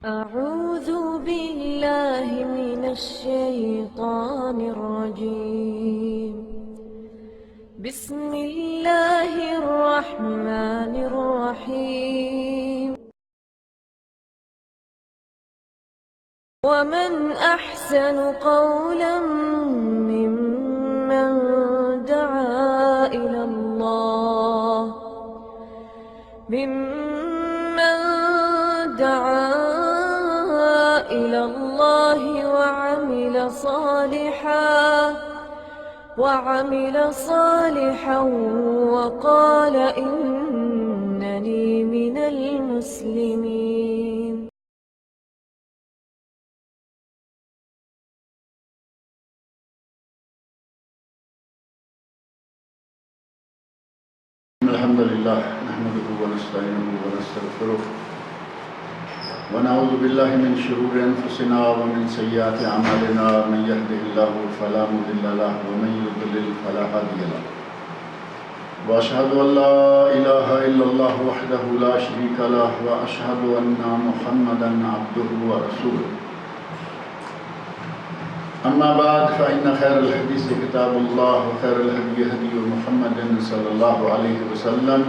أعوذ بالله من الشيطان الرجيم. بسم الله الرحمن الرحيم. ومن أحسن قولا ممن دعا إلى الله وعمل صالحا وقال إنني من المسلمين. الحمد لله نحمده ونستعينه ونستغفره ونعوذ بالله من شرور أنفسنا ومن سيئات أعمالنا. من يهده الله فلا مضل له ومن يضلل فلا هادي له. وأشهد أن لا إله إلا الله وحده لا شريك له وأشهد أن محمدا عبده ورسوله. أما بعد فإن خير الحديث كتاب الله وخير الهدي هدي محمد صلى الله عليه وسلم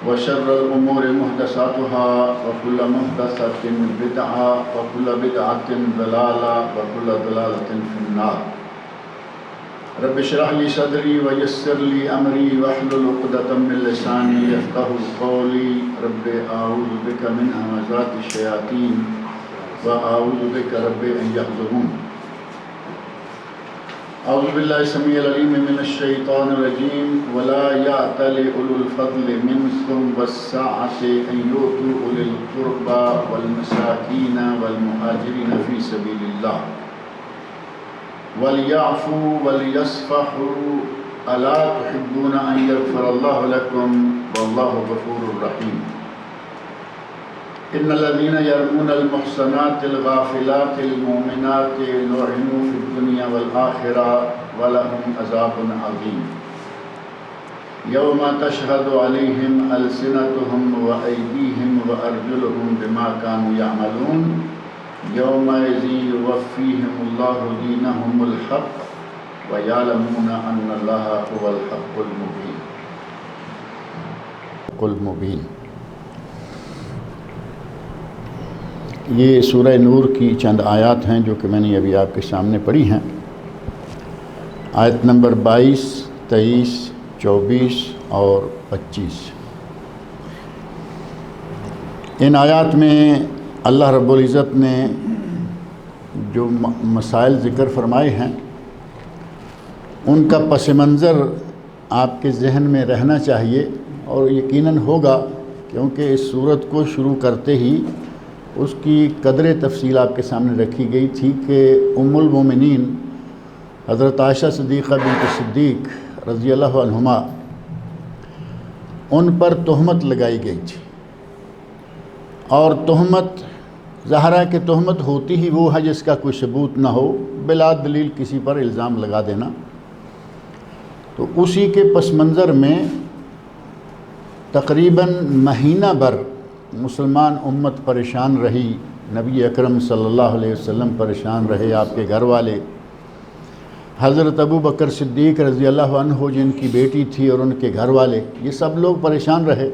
وشر الأمور محدثاتها وكل محدثة بدعة وكل بدعة ضلالة وكل ضلالة في النار. رب اشرح لي صدري ويسر لي أمري واحلل عقدة من لساني يفقهوا قولي. رب أعوذ بك من همزات الشياطين وأعوذ بك رب أن يحضرون. اعوذ باللہ السمیع العلیم من الشیطان الرجیم. ولا یأتل اولو الفضل منکم والسعة ان یؤتوا اولی القربى والمساکین والمہاجرین فی سبیل اللہ ولیعفوا ولیصفحوا الا تحبون ان یغفر اللہ لکم واللہ غفور رحیم. ان الذين يرمون المحصنات الغافلات المؤمنات لعنوا في الدنيا والآخرة ولهم عذاب عظيم. يوم تشهد عليهم ألسنتهم وأيديهم وأرجلهم بما كانوا يعملون يومئذ يوفيهم الله دينهم الحق ويعلمون أن الله هو الحق المبين. یہ سورہ نور کی چند آیات ہیں جو کہ میں نے ابھی آپ کے سامنے پڑھی ہیں. آیت نمبر 22, 23, 24 اور 25. ان آیات میں اللہ رب العزت نے جو مسائل ذکر فرمائے ہیں ان کا پس منظر آپ کے ذہن میں رہنا چاہیے، اور یقیناً ہوگا، کیونکہ اس صورت کو شروع کرتے ہی اس کی قدر تفصیل آپ کے سامنے رکھی گئی تھی کہ ام المومنین حضرت عائشہ صدیقہ بنت صدیق رضی اللہ عنہما ان پر تہمت لگائی گئی تھی. اور تہمت ظاہر ہے کہ تہمت ہوتی ہی وہ ہے جس کا کوئی ثبوت نہ ہو، بلا دلیل کسی پر الزام لگا دینا. تو اسی کے پس منظر میں تقریباً مہینہ بھر مسلمان امت پریشان رہی. نبی اکرم صلی اللہ علیہ وسلم پریشان رہے، آپ کے گھر والے، حضرت ابو بکر صدیق رضی اللہ عنہ جن کی بیٹی تھی اور ان کے گھر والے، یہ سب لوگ پریشان رہے.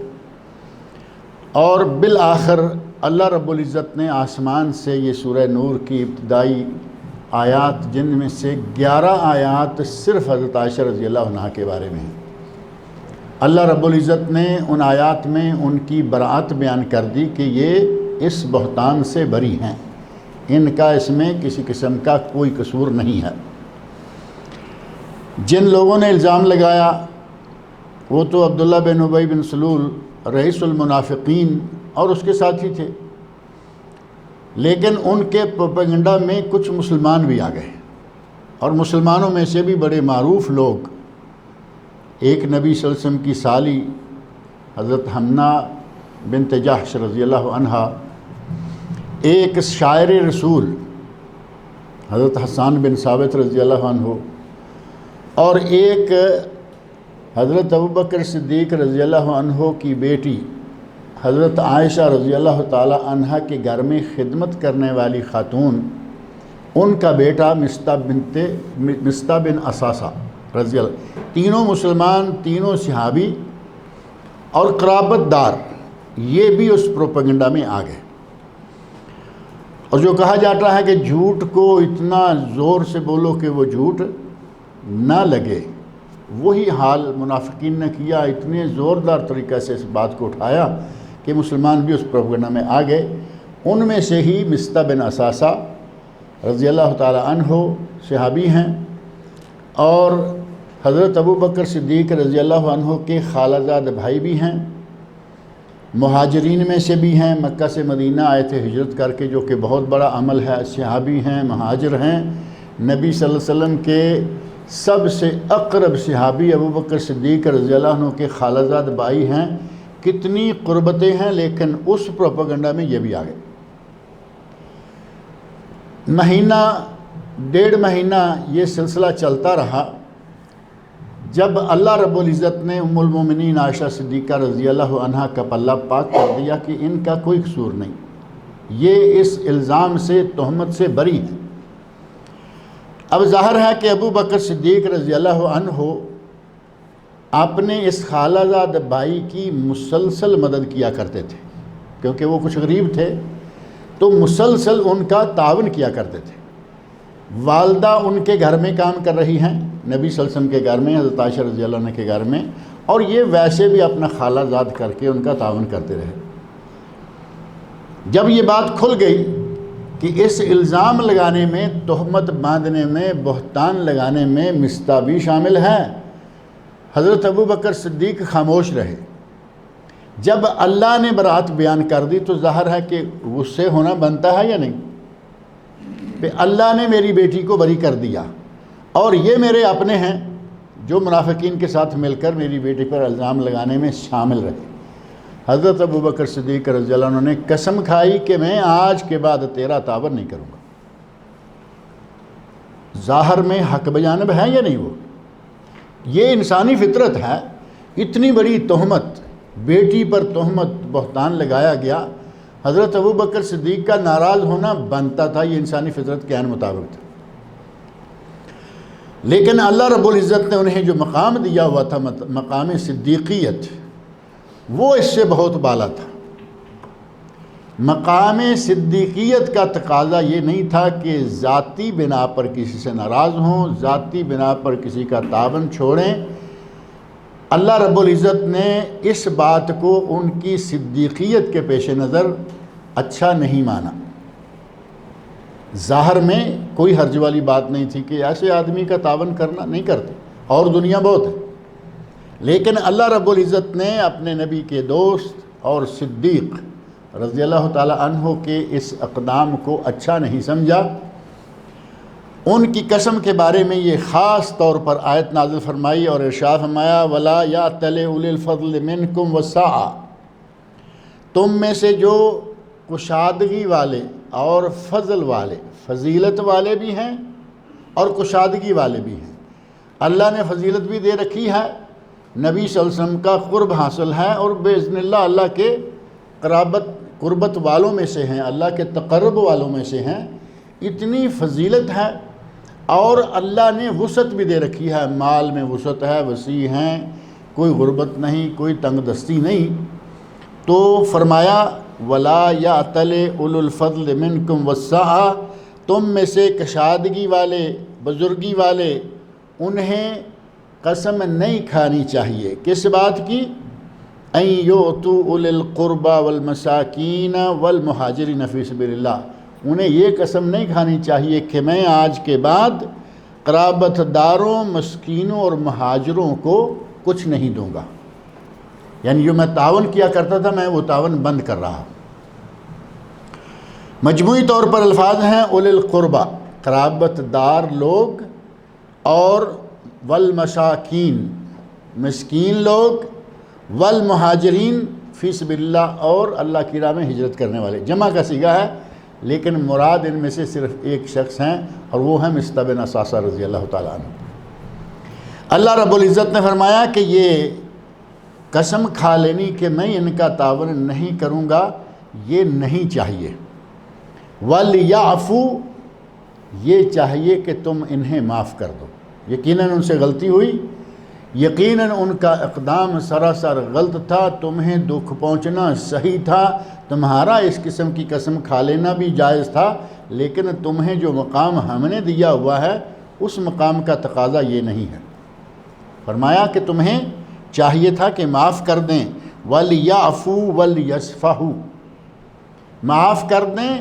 اور بالآخر اللہ رب العزت نے آسمان سے یہ سورہ نور کی ابتدائی آیات، جن میں سے 11 آیات صرف حضرت عائشہ رضی اللہ عنہ کے بارے میں ہیں، اللہ رب العزت نے ان آیات میں ان کی براءت بیان کر دی کہ یہ اس بہتان سے بری ہیں، ان کا اس میں کسی قسم کا کوئی قصور نہیں ہے. جن لوگوں نے الزام لگایا وہ تو عبداللہ بن ابی بن سلول رئیس المنافقین اور اس کے ساتھی تھے، لیکن ان کے پروپیگنڈا میں کچھ مسلمان بھی آ گئے، اور مسلمانوں میں سے بھی بڑے معروف لوگ. ایک نبی صلی اللہ علیہ وسلم کی سالی حضرت حمنہ بنت جحش رضی اللہ عنہ، ایک شاعر رسول حضرت حسان بن ثابت رضی اللہ عنہ، اور ایک حضرت ابوبکر صدیق رضی اللہ عنہ کی بیٹی حضرت عائشہ رضی اللہ تعالی عنہ کے گھر میں خدمت کرنے والی خاتون، ان کا بیٹا مصطح بن اساسہ رضی اللہ، تینوں مسلمان، تینوں صحابی اور قرابت دار، یہ بھی اس پروپیگنڈا میں آ گئے۔ اور جو کہا جاتا ہے کہ جھوٹ کو اتنا زور سے بولو کہ وہ جھوٹ نہ لگے، وہی حال منافقین نے کیا، اتنے زوردار طریقے سے اس بات کو اٹھایا کہ مسلمان بھی اس پروپیگنڈا میں آ گئے۔ ان میں سے ہی مصطح بن اساسہ رضی اللہ تعالی عنہ صحابی ہیں، اور حضرت ابو بکر صدیق رضی اللہ عنہ کے خالہ زاد بھائی بھی ہیں، مہاجرین میں سے بھی ہیں، مکہ سے مدینہ آئے تھے ہجرت کر کے، جو کہ بہت بڑا عمل ہے، صحابی ہیں، مہاجر ہیں۔ نبی صلی اللہ علیہ وسلم کے سب سے اقرب صحابی ابو بکر صدیق رضی اللہ عنہ کے خالہ زاد بھائی ہیں، کتنی قربتیں ہیں، لیکن اس پروپیگنڈا میں یہ بھی آ گئے۔ مہینہ ڈیڑھ مہینہ یہ سلسلہ چلتا رہا، جب اللہ رب العزت نے ام المومنین عائشہ صدیقہ رضی اللہ عنہا کا پلہ پاک کر دیا کہ ان کا کوئی قصور نہیں، یہ اس الزام سے، تہمت سے بری ہیں۔ اب ظاہر ہے کہ ابو بکر صدیق رضی اللہ عنہ اپنے اس خالہ زاد بھائی کی مسلسل مدد کیا کرتے تھے، کیونکہ وہ کچھ غریب تھے تو مسلسل ان کا تعاون کیا کرتے تھے۔ والدہ ان کے گھر میں کام کر رہی ہیں، نبی صلی اللہ علیہ وسلم کے گھر میں، حضرت عائشہ رضی اللہ عنہ کے گھر میں، اور یہ ویسے بھی اپنا خالہ زاد کر کے ان کا تعاون کرتے رہے۔ جب یہ بات کھل گئی کہ اس الزام لگانے میں، تہمت باندھنے میں، بہتان لگانے میں مصطح بھی شامل ہے، حضرت ابو بکر صدیق خاموش رہے۔ جب اللہ نے برات بیان کر دی تو ظاہر ہے کہ غصے ہونا بنتا ہے یا نہیں، کہ اللہ نے میری بیٹی کو بری کر دیا اور یہ میرے اپنے ہیں جو منافقین کے ساتھ مل کر میری بیٹی پر الزام لگانے میں شامل رہے۔ حضرت ابو بکر صدیق رضی اللہ عنہ نے قسم کھائی کہ میں آج کے بعد تیرا تعاون نہیں کروں گا۔ ظاہر میں حق بجانب ہے یا نہیں؟ وہ یہ انسانی فطرت ہے۔ اتنی بڑی تہمت، بیٹی پر تہمت، بہتان لگایا گیا، حضرت ابو بکر صدیق کا ناراض ہونا بنتا تھا، یہ انسانی فطرت کے عین مطابق تھا۔ لیکن اللہ رب العزت نے انہیں جو مقام دیا ہوا تھا، مقام صدیقیت، وہ اس سے بہت بالا تھا۔ مقام صدیقیت کا تقاضا یہ نہیں تھا کہ ذاتی بنا پر کسی سے ناراض ہوں، ذاتی بنا پر کسی کا تعاون چھوڑیں۔ اللہ رب العزت نے اس بات کو ان کی صدیقیت کے پیش نظر اچھا نہیں مانا۔ ظاہر میں کوئی حرج والی بات نہیں تھی کہ ایسے آدمی کا تعاون کرنا نہیں کرتے، اور دنیا بہت ہے، لیکن اللہ رب العزت نے اپنے نبی کے دوست اور صدیق رضی اللہ تعالی عنہ کے اس اقدام کو اچھا نہیں سمجھا۔ ان کی قسم کے بارے میں یہ خاص طور پر آیت نازل فرمائی اور ارشاد فرمایا وَلَا يَأْتَلِ أُولِي الْفَضْلِ مِنْكُمْ وَالسَّعَةِ، تم میں سے جو کشادگی والے اور فضل والے، فضیلت والے بھی ہیں اور کشادگی والے بھی ہیں۔ اللہ نے فضیلت بھی دے رکھی ہے، نبی صلی اللہ علیہ وسلم کا قرب حاصل ہے، اور باذن اللہ اللہ کے قربت والوں میں سے ہیں، اللہ کے تقرب والوں میں سے ہیں۔ اتنی فضیلت ہے، اور اللہ نے وسعت بھی دے رکھی ہے، مال میں وسعت ہے، وسیع ہیں، کوئی غربت نہیں، کوئی تنگ دستی نہیں۔ تو فرمایا وَلَا يَأْتَلِ أُولُو الْفَضْلِ مِنْكُمْ وَالسَّعَةِ، تم میں سے کشادگی والے، بزرگی والے، انہیں قسم نہیں کھانی چاہیے۔ کس بات کی؟ أَن يُؤْتُوا أُولِي الْقُرْبَى وَالْمَسَاكِينَ وَالْمُهَاجِرِينَ فِي سَبِيلِ اللَّهِ، انہیں یہ قسم نہیں کھانی چاہیے کہ میں آج کے بعد قرابت داروں، مسکینوں اور مہاجروں کو کچھ نہیں دوں گا، یعنی جو میں تعاون کیا کرتا تھا میں وہ تعاون بند کر رہا ہوں۔ مجموعی طور پر الفاظ ہیں اولی القربہ، قرابت دار لوگ، اور والمساکین، مسکین لوگ، والمہاجرین فی سبیل اللہ، اور اللہ کی راہ میں ہجرت کرنے والے۔ جمع کا صیغہ ہے، لیکن مراد ان میں سے صرف ایک شخص ہیں، اور وہ ہیں مصطح بن اساسہ رضی اللہ تعالیٰ عنہ۔ اللہ رب العزت نے فرمایا کہ یہ قسم کھا لینی کہ میں ان کا تعاون نہیں کروں گا، یہ نہیں چاہیے۔ وَلْيَعْفُوا، یہ چاہیے کہ تم انہیں معاف کر دو۔ یقیناً ان سے غلطی ہوئی، یقیناً ان کا اقدام سراسر غلط تھا، تمہیں دکھ پہنچنا صحیح تھا، تمہارا اس قسم کی قسم کھا لینا بھی جائز تھا، لیکن تمہیں جو مقام ہم نے دیا ہوا ہے اس مقام کا تقاضا یہ نہیں ہے۔ فرمایا کہ تمہیں چاہیے تھا کہ معاف کر دیں، وَلْيَعْفُوا وَلْيَصْفَحُوا، معاف کر دیں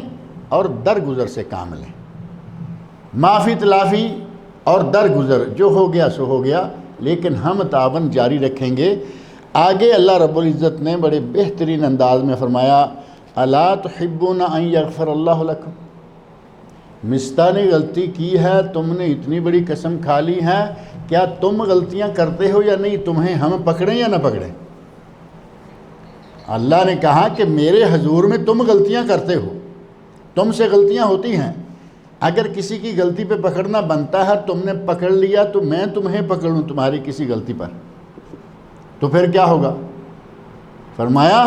اور درگزر سے کام لیں۔ معافی تلافی اور درگزر جو ہو گیا سو ہو گیا، لیکن ہم تعاون جاری رکھیں گے۔ آگے اللہ رب العزت نے بڑے بہترین انداز میں فرمایا، أَلَا تُحِبُّونَ أَن يَغْفِرَ اللَّهُ لَكُمْ، مصطفیٰ نے غلطی کی ہے، تم نے اتنی بڑی قسم کھا لی ہے، کیا تم غلطیاں کرتے ہو یا نہیں؟ تمہیں ہم پکڑیں یا نہ پکڑیں؟ اللہ نے کہا کہ میرے حضور میں تم غلطیاں کرتے ہو، تم سے غلطیاں ہوتی ہیں، اگر کسی کی غلطی پہ پکڑنا بنتا ہے، تم نے پکڑ لیا تو میں تمہیں پکڑوں تمہاری کسی غلطی پر، تو پھر کیا ہوگا؟ فرمایا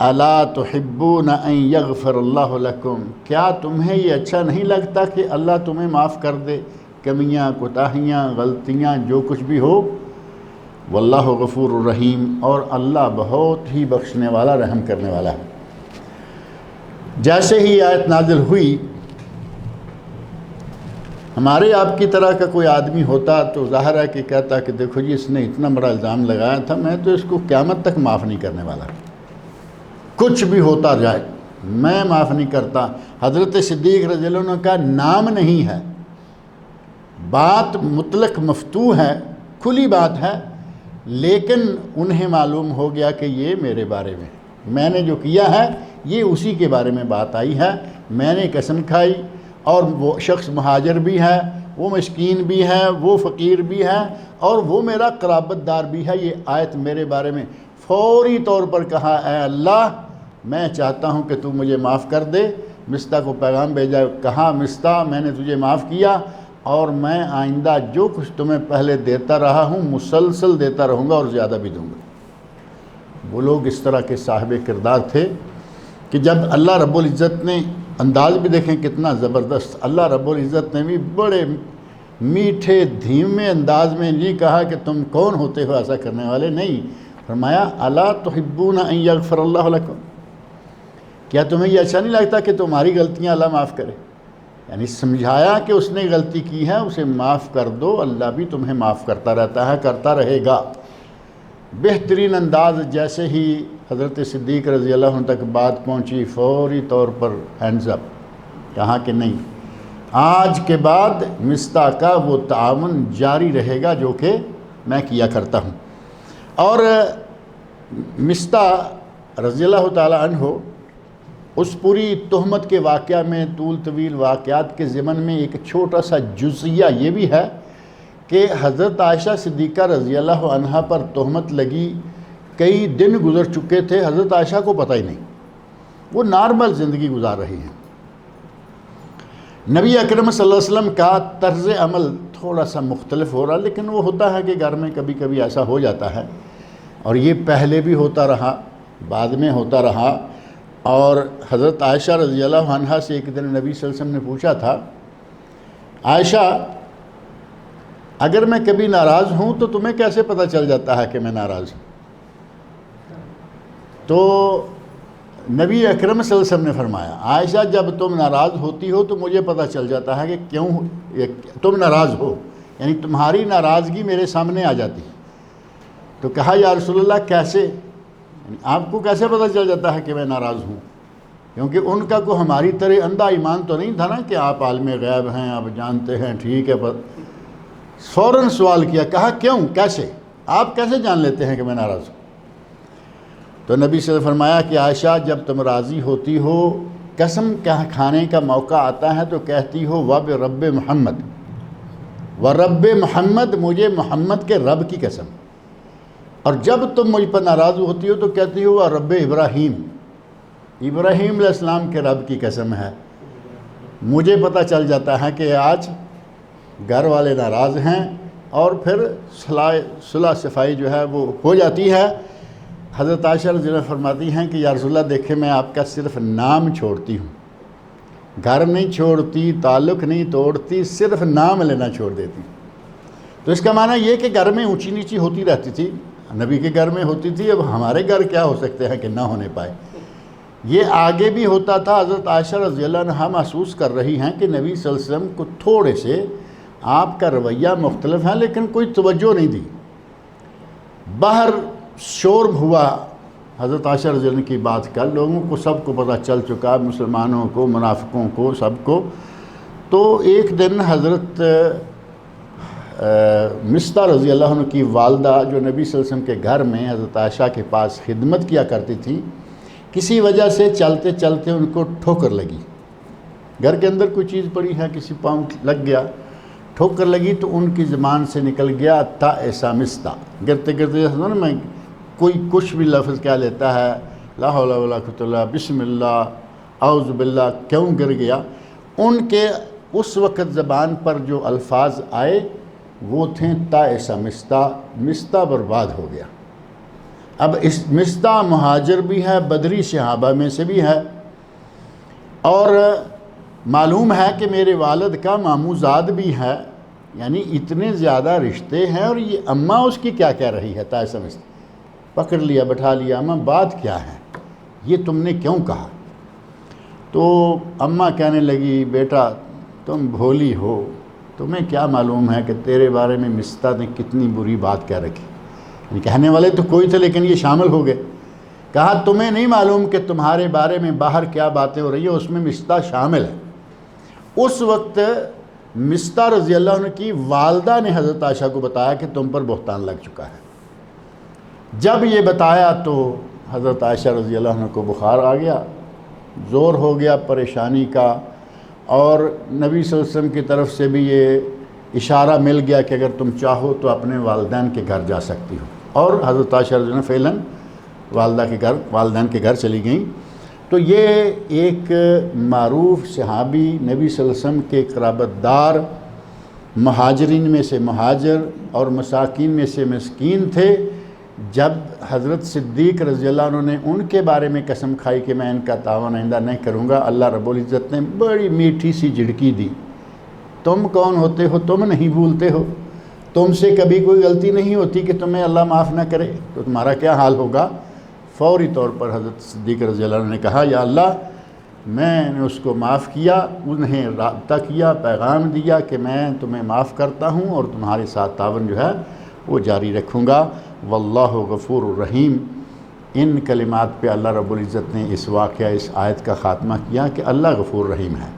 أَلَا تُحِبُّونَ أَن يَغْفِرَ اللَّهُ لَكُمْ، کیا تمہیں یہ اچھا نہیں لگتا کہ اللہ تمہیں معاف کر دے کمیاں، کوتاہیاں، غلطیاں، جو کچھ بھی ہو؟ واللہ غفور الرحیم، اور اللہ بہت ہی بخشنے والا، رحم کرنے والا ہے۔ جیسے ہی آیت نازل ہوئی، ہمارے آپ کی طرح کا کوئی آدمی ہوتا تو ظاہر ہے کہ کہتا کہ دیکھو جی اس نے اتنا بڑا الزام لگایا تھا، میں تو اس کو قیامت تک معاف نہیں کرنے والا، کچھ بھی ہوتا جائے میں معاف نہیں کرتا۔ حضرت صدیق رضی اللہ عنہ کا نام نہیں ہے، بات مطلق مفتوح ہے، کھلی بات ہے، لیکن انہیں معلوم ہو گیا کہ یہ میرے بارے میں نے جو کیا ہے یہ اسی کے بارے میں بات آئی ہے، میں نے قسم کھائی، اور وہ شخص مہاجر بھی ہے، وہ مسکین بھی ہے، وہ فقیر بھی ہے، اور وہ میرا قرابت دار بھی ہے، یہ آیت میرے بارے میں فوری طور پر کہا، اے اللہ میں چاہتا ہوں کہ تو مجھے معاف کر دے۔ مصطفیٰ کو پیغام بھیجا، کہا مصطفیٰ میں نے تجھے معاف کیا، اور میں آئندہ جو کچھ تمہیں پہلے دیتا رہا ہوں مسلسل دیتا رہوں گا، اور زیادہ بھی دوں گا۔ وہ لوگ اس طرح کے صاحب کردار تھے کہ جب اللہ رب العزت نے، انداز بھی دیکھیں کتنا زبردست، اللہ رب العزت نے بھی بڑے میٹھے دھیمے انداز میں نہیں کہا کہ تم کون ہوتے ہو ایسا کرنے والے، نہیں، فرمایا أَلَا تُحِبُّونَ أَن يَغْفِرَ اللَّهُ لَكُمْ، کیا تمہیں یہ اچھا نہیں لگتا کہ تمہاری غلطیاں اللہ معاف کرے؟ یعنی سمجھایا کہ اس نے غلطی کی ہے، اسے معاف کر دو، اللہ بھی تمہیں معاف کرتا رہتا ہے، کرتا رہے گا۔ بہترین انداز جیسے ہی حضرت صدیق رضی اللہ عنہ تک بات پہنچی، فوری طور پر ہینڈز اپ، کہا کہ نہیں، آج کے بعد مصطفیٰ کا وہ تعاون جاری رہے گا جو کہ میں کیا کرتا ہوں۔ اور مصطفیٰ رضی اللہ تعالی عنہ اس پوری تہمت کے واقعہ میں، طول طویل واقعات کے ضمن میں ایک چھوٹا سا جزیہ یہ بھی ہے کہ حضرت عائشہ صدیقہ رضی اللہ عنہا پر تہمت لگی، کئی دن گزر چکے تھے، حضرت عائشہ کو پتہ ہی نہیں، وہ نارمل زندگی گزار رہی ہیں۔ نبی اکرم صلی اللہ علیہ وسلم کا طرز عمل تھوڑا سا مختلف ہو رہا، لیکن وہ ہوتا ہے کہ گھر میں کبھی کبھی ایسا ہو جاتا ہے، اور یہ پہلے بھی ہوتا رہا، بعد میں ہوتا رہا۔ اور حضرت عائشہ رضی اللہ عنہا سے ایک دن نبی صلی اللہ علیہ وسلم نے پوچھا تھا، عائشہ اگر میں کبھی ناراض ہوں تو تمہیں کیسے پتہ چل جاتا ہے کہ میں ناراض ہوں؟ تو نبی اکرم صلی اللہ علیہ وسلم نے فرمایا، عائشہ جب تم ناراض ہوتی ہو تو مجھے پتہ چل جاتا ہے کہ کیوں تم ناراض ہو، یعنی تمہاری ناراضگی میرے سامنے آ جاتی۔ تو کہا یا رسول اللہ کیسے؟ آپ کو کیسے پتہ چل جاتا ہے کہ میں ناراض ہوں؟ کیونکہ ان کا کوئی ہماری طرح اندھا ایمان تو نہیں تھا نا کہ آپ عالم غیب ہیں، آپ جانتے ہیں، ٹھیک ہے، فوراً سوال کیا، کہا کیوں، کیسے، آپ کیسے جان لیتے ہیں کہ میں ناراض ہوں؟ تو نبی صلی اللہ علیہ وسلم نے فرمایا کہ عائشہ جب تم راضی ہوتی ہو، قسم کھانے کا موقع آتا ہے تو کہتی ہو وَبِرَبِّ محمد، وَرَبِّ محمد، مجھے محمد کے رب کی قسم، اور جب تم مجھ پر ناراض ہوتی ہو تو کہتی ہو رب ابراہیم، ابراہیم علیہ السلام کے رب کی قسم ہے۔ مجھے پتہ چل جاتا ہے کہ آج گھر والے ناراض ہیں، اور پھر صلح صفائی جو ہے وہ ہو جاتی ہے۔ حضرت عائشہ رضی اللہ عنہا فرماتی ہیں کہ یا رسول اللہ دیکھیں میں آپ کا صرف نام چھوڑتی ہوں، گھر نہیں چھوڑتی، تعلق نہیں توڑتی، صرف نام لینا چھوڑ دیتی۔ تو اس کا معنی یہ کہ گھر میں اونچی نیچی ہوتی رہتی تھی، نبی کے گھر میں ہوتی تھی، اب ہمارے گھر کیا ہو سکتے ہیں کہ نہ ہونے پائے۔ یہ آگے بھی ہوتا تھا۔ حضرت عائشہ رضی اللہ عنہا محسوس کر رہی ہیں کہ نبی صلی اللہ علیہ وسلم کو تھوڑے سے آپ کا رویہ مختلف ہے، لیکن کوئی توجہ نہیں دی۔ باہر شور ہوا حضرت عائشہ رضی اللہ عنہ کی بات کا، لوگوں کو سب کو پتہ چل چکا، مسلمانوں کو، منافقوں کو، سب کو۔ تو ایک دن حضرت مصطح رضی اللہ عنہ کی والدہ جو نبی صلی اللہ علیہ وسلم کے گھر میں حضرت عائشہ کے پاس خدمت کیا کرتی تھی، کسی وجہ سے چلتے چلتے ان کو ٹھوکر لگی۔ گھر کے اندر کوئی چیز پڑی ہے، کسی پاؤں لگ گیا، ٹھوکر لگی تو ان کی زبان سے نکل گیا تا ایسا مصطح۔ گرتے گرتے میں کوئی کچھ بھی لفظ کیا لیتا ہے، لا حول ولا قوت الا باللہ، بسم اللہ، اعوذ باللہ، کیوں گر گیا؟ ان کے اس وقت زبان پر جو الفاظ آئے وہ تھے تا ایسا مصطح، مصطح برباد ہو گیا۔ اب اس مصطح مہاجر بھی ہے، بدری صحابہ میں سے بھی ہے، اور معلوم ہے کہ میرے والد کا ماموزاد بھی ہے، یعنی اتنے زیادہ رشتے ہیں، اور یہ اماں اس کی کیا کہہ رہی ہے؟ تا ایسا مصطح پکڑ لیا، بٹھا لیا، اماں بات کیا ہے، یہ تم نے کیوں کہا؟ تو اماں کہنے لگی بیٹا تم بھولی ہو، تمہیں کیا معلوم ہے کہ تیرے بارے میں مصطح نے کتنی بری بات کہہ رکھی؟ یعنی کہنے والے تو کوئی تھے لیکن یہ شامل ہو گئے۔ کہا تمہیں نہیں معلوم کہ تمہارے بارے میں باہر کیا باتیں ہو رہی ہیں، اس میں مصطح شامل ہے۔ اس وقت مصطح رضی اللہ عنہ کی والدہ نے حضرت عائشہ کو بتایا کہ تم پر بہتان لگ چکا ہے۔ جب یہ بتایا تو حضرت عائشہ رضی اللہ عنہ کو بخار آ گیا، زور ہو گیا پریشانی کا، اور نبی صلی اللہ علیہ وسلم کی طرف سے بھی یہ اشارہ مل گیا کہ اگر تم چاہو تو اپنے والدین کے گھر جا سکتی ہو، اور حضرت عائشہ رضی اللہ عنہ فعلاً والدین کے گھر چلی گئیں۔ تو یہ ایک معروف صحابی، نبی صلی اللہ علیہ وسلم کے قرابت دار، مہاجرین میں سے مہاجر اور مساکین میں سے مسکین تھے۔ جب حضرت صدیق رضی اللہ عنہ نے ان کے بارے میں قسم کھائی کہ میں ان کا تعاون آئندہ نہیں کروں گا، اللہ رب العزت نے بڑی میٹھی سی جھڑکی دی، تم کون ہوتے ہو؟ تم نہیں بھولتے ہو؟ تم سے کبھی کوئی غلطی نہیں ہوتی کہ تمہیں اللہ معاف نہ کرے؟ تو تمہارا کیا حال ہوگا؟ فوری طور پر حضرت صدیق رضی اللہ عنہ نے کہا یا اللہ میں نے اس کو معاف کیا، انہیں رابطہ کیا، پیغام دیا کہ میں تمہیں معاف کرتا ہوں اور تمہارے ساتھ تعاون جو ہے وہ جاری رکھوں گا، واللہ غفور الرحیم۔ ان کلمات پہ اللہ رب العزت نے اس واقعہ، اس آیت کا خاتمہ کیا کہ اللہ غفور رحیم ہے۔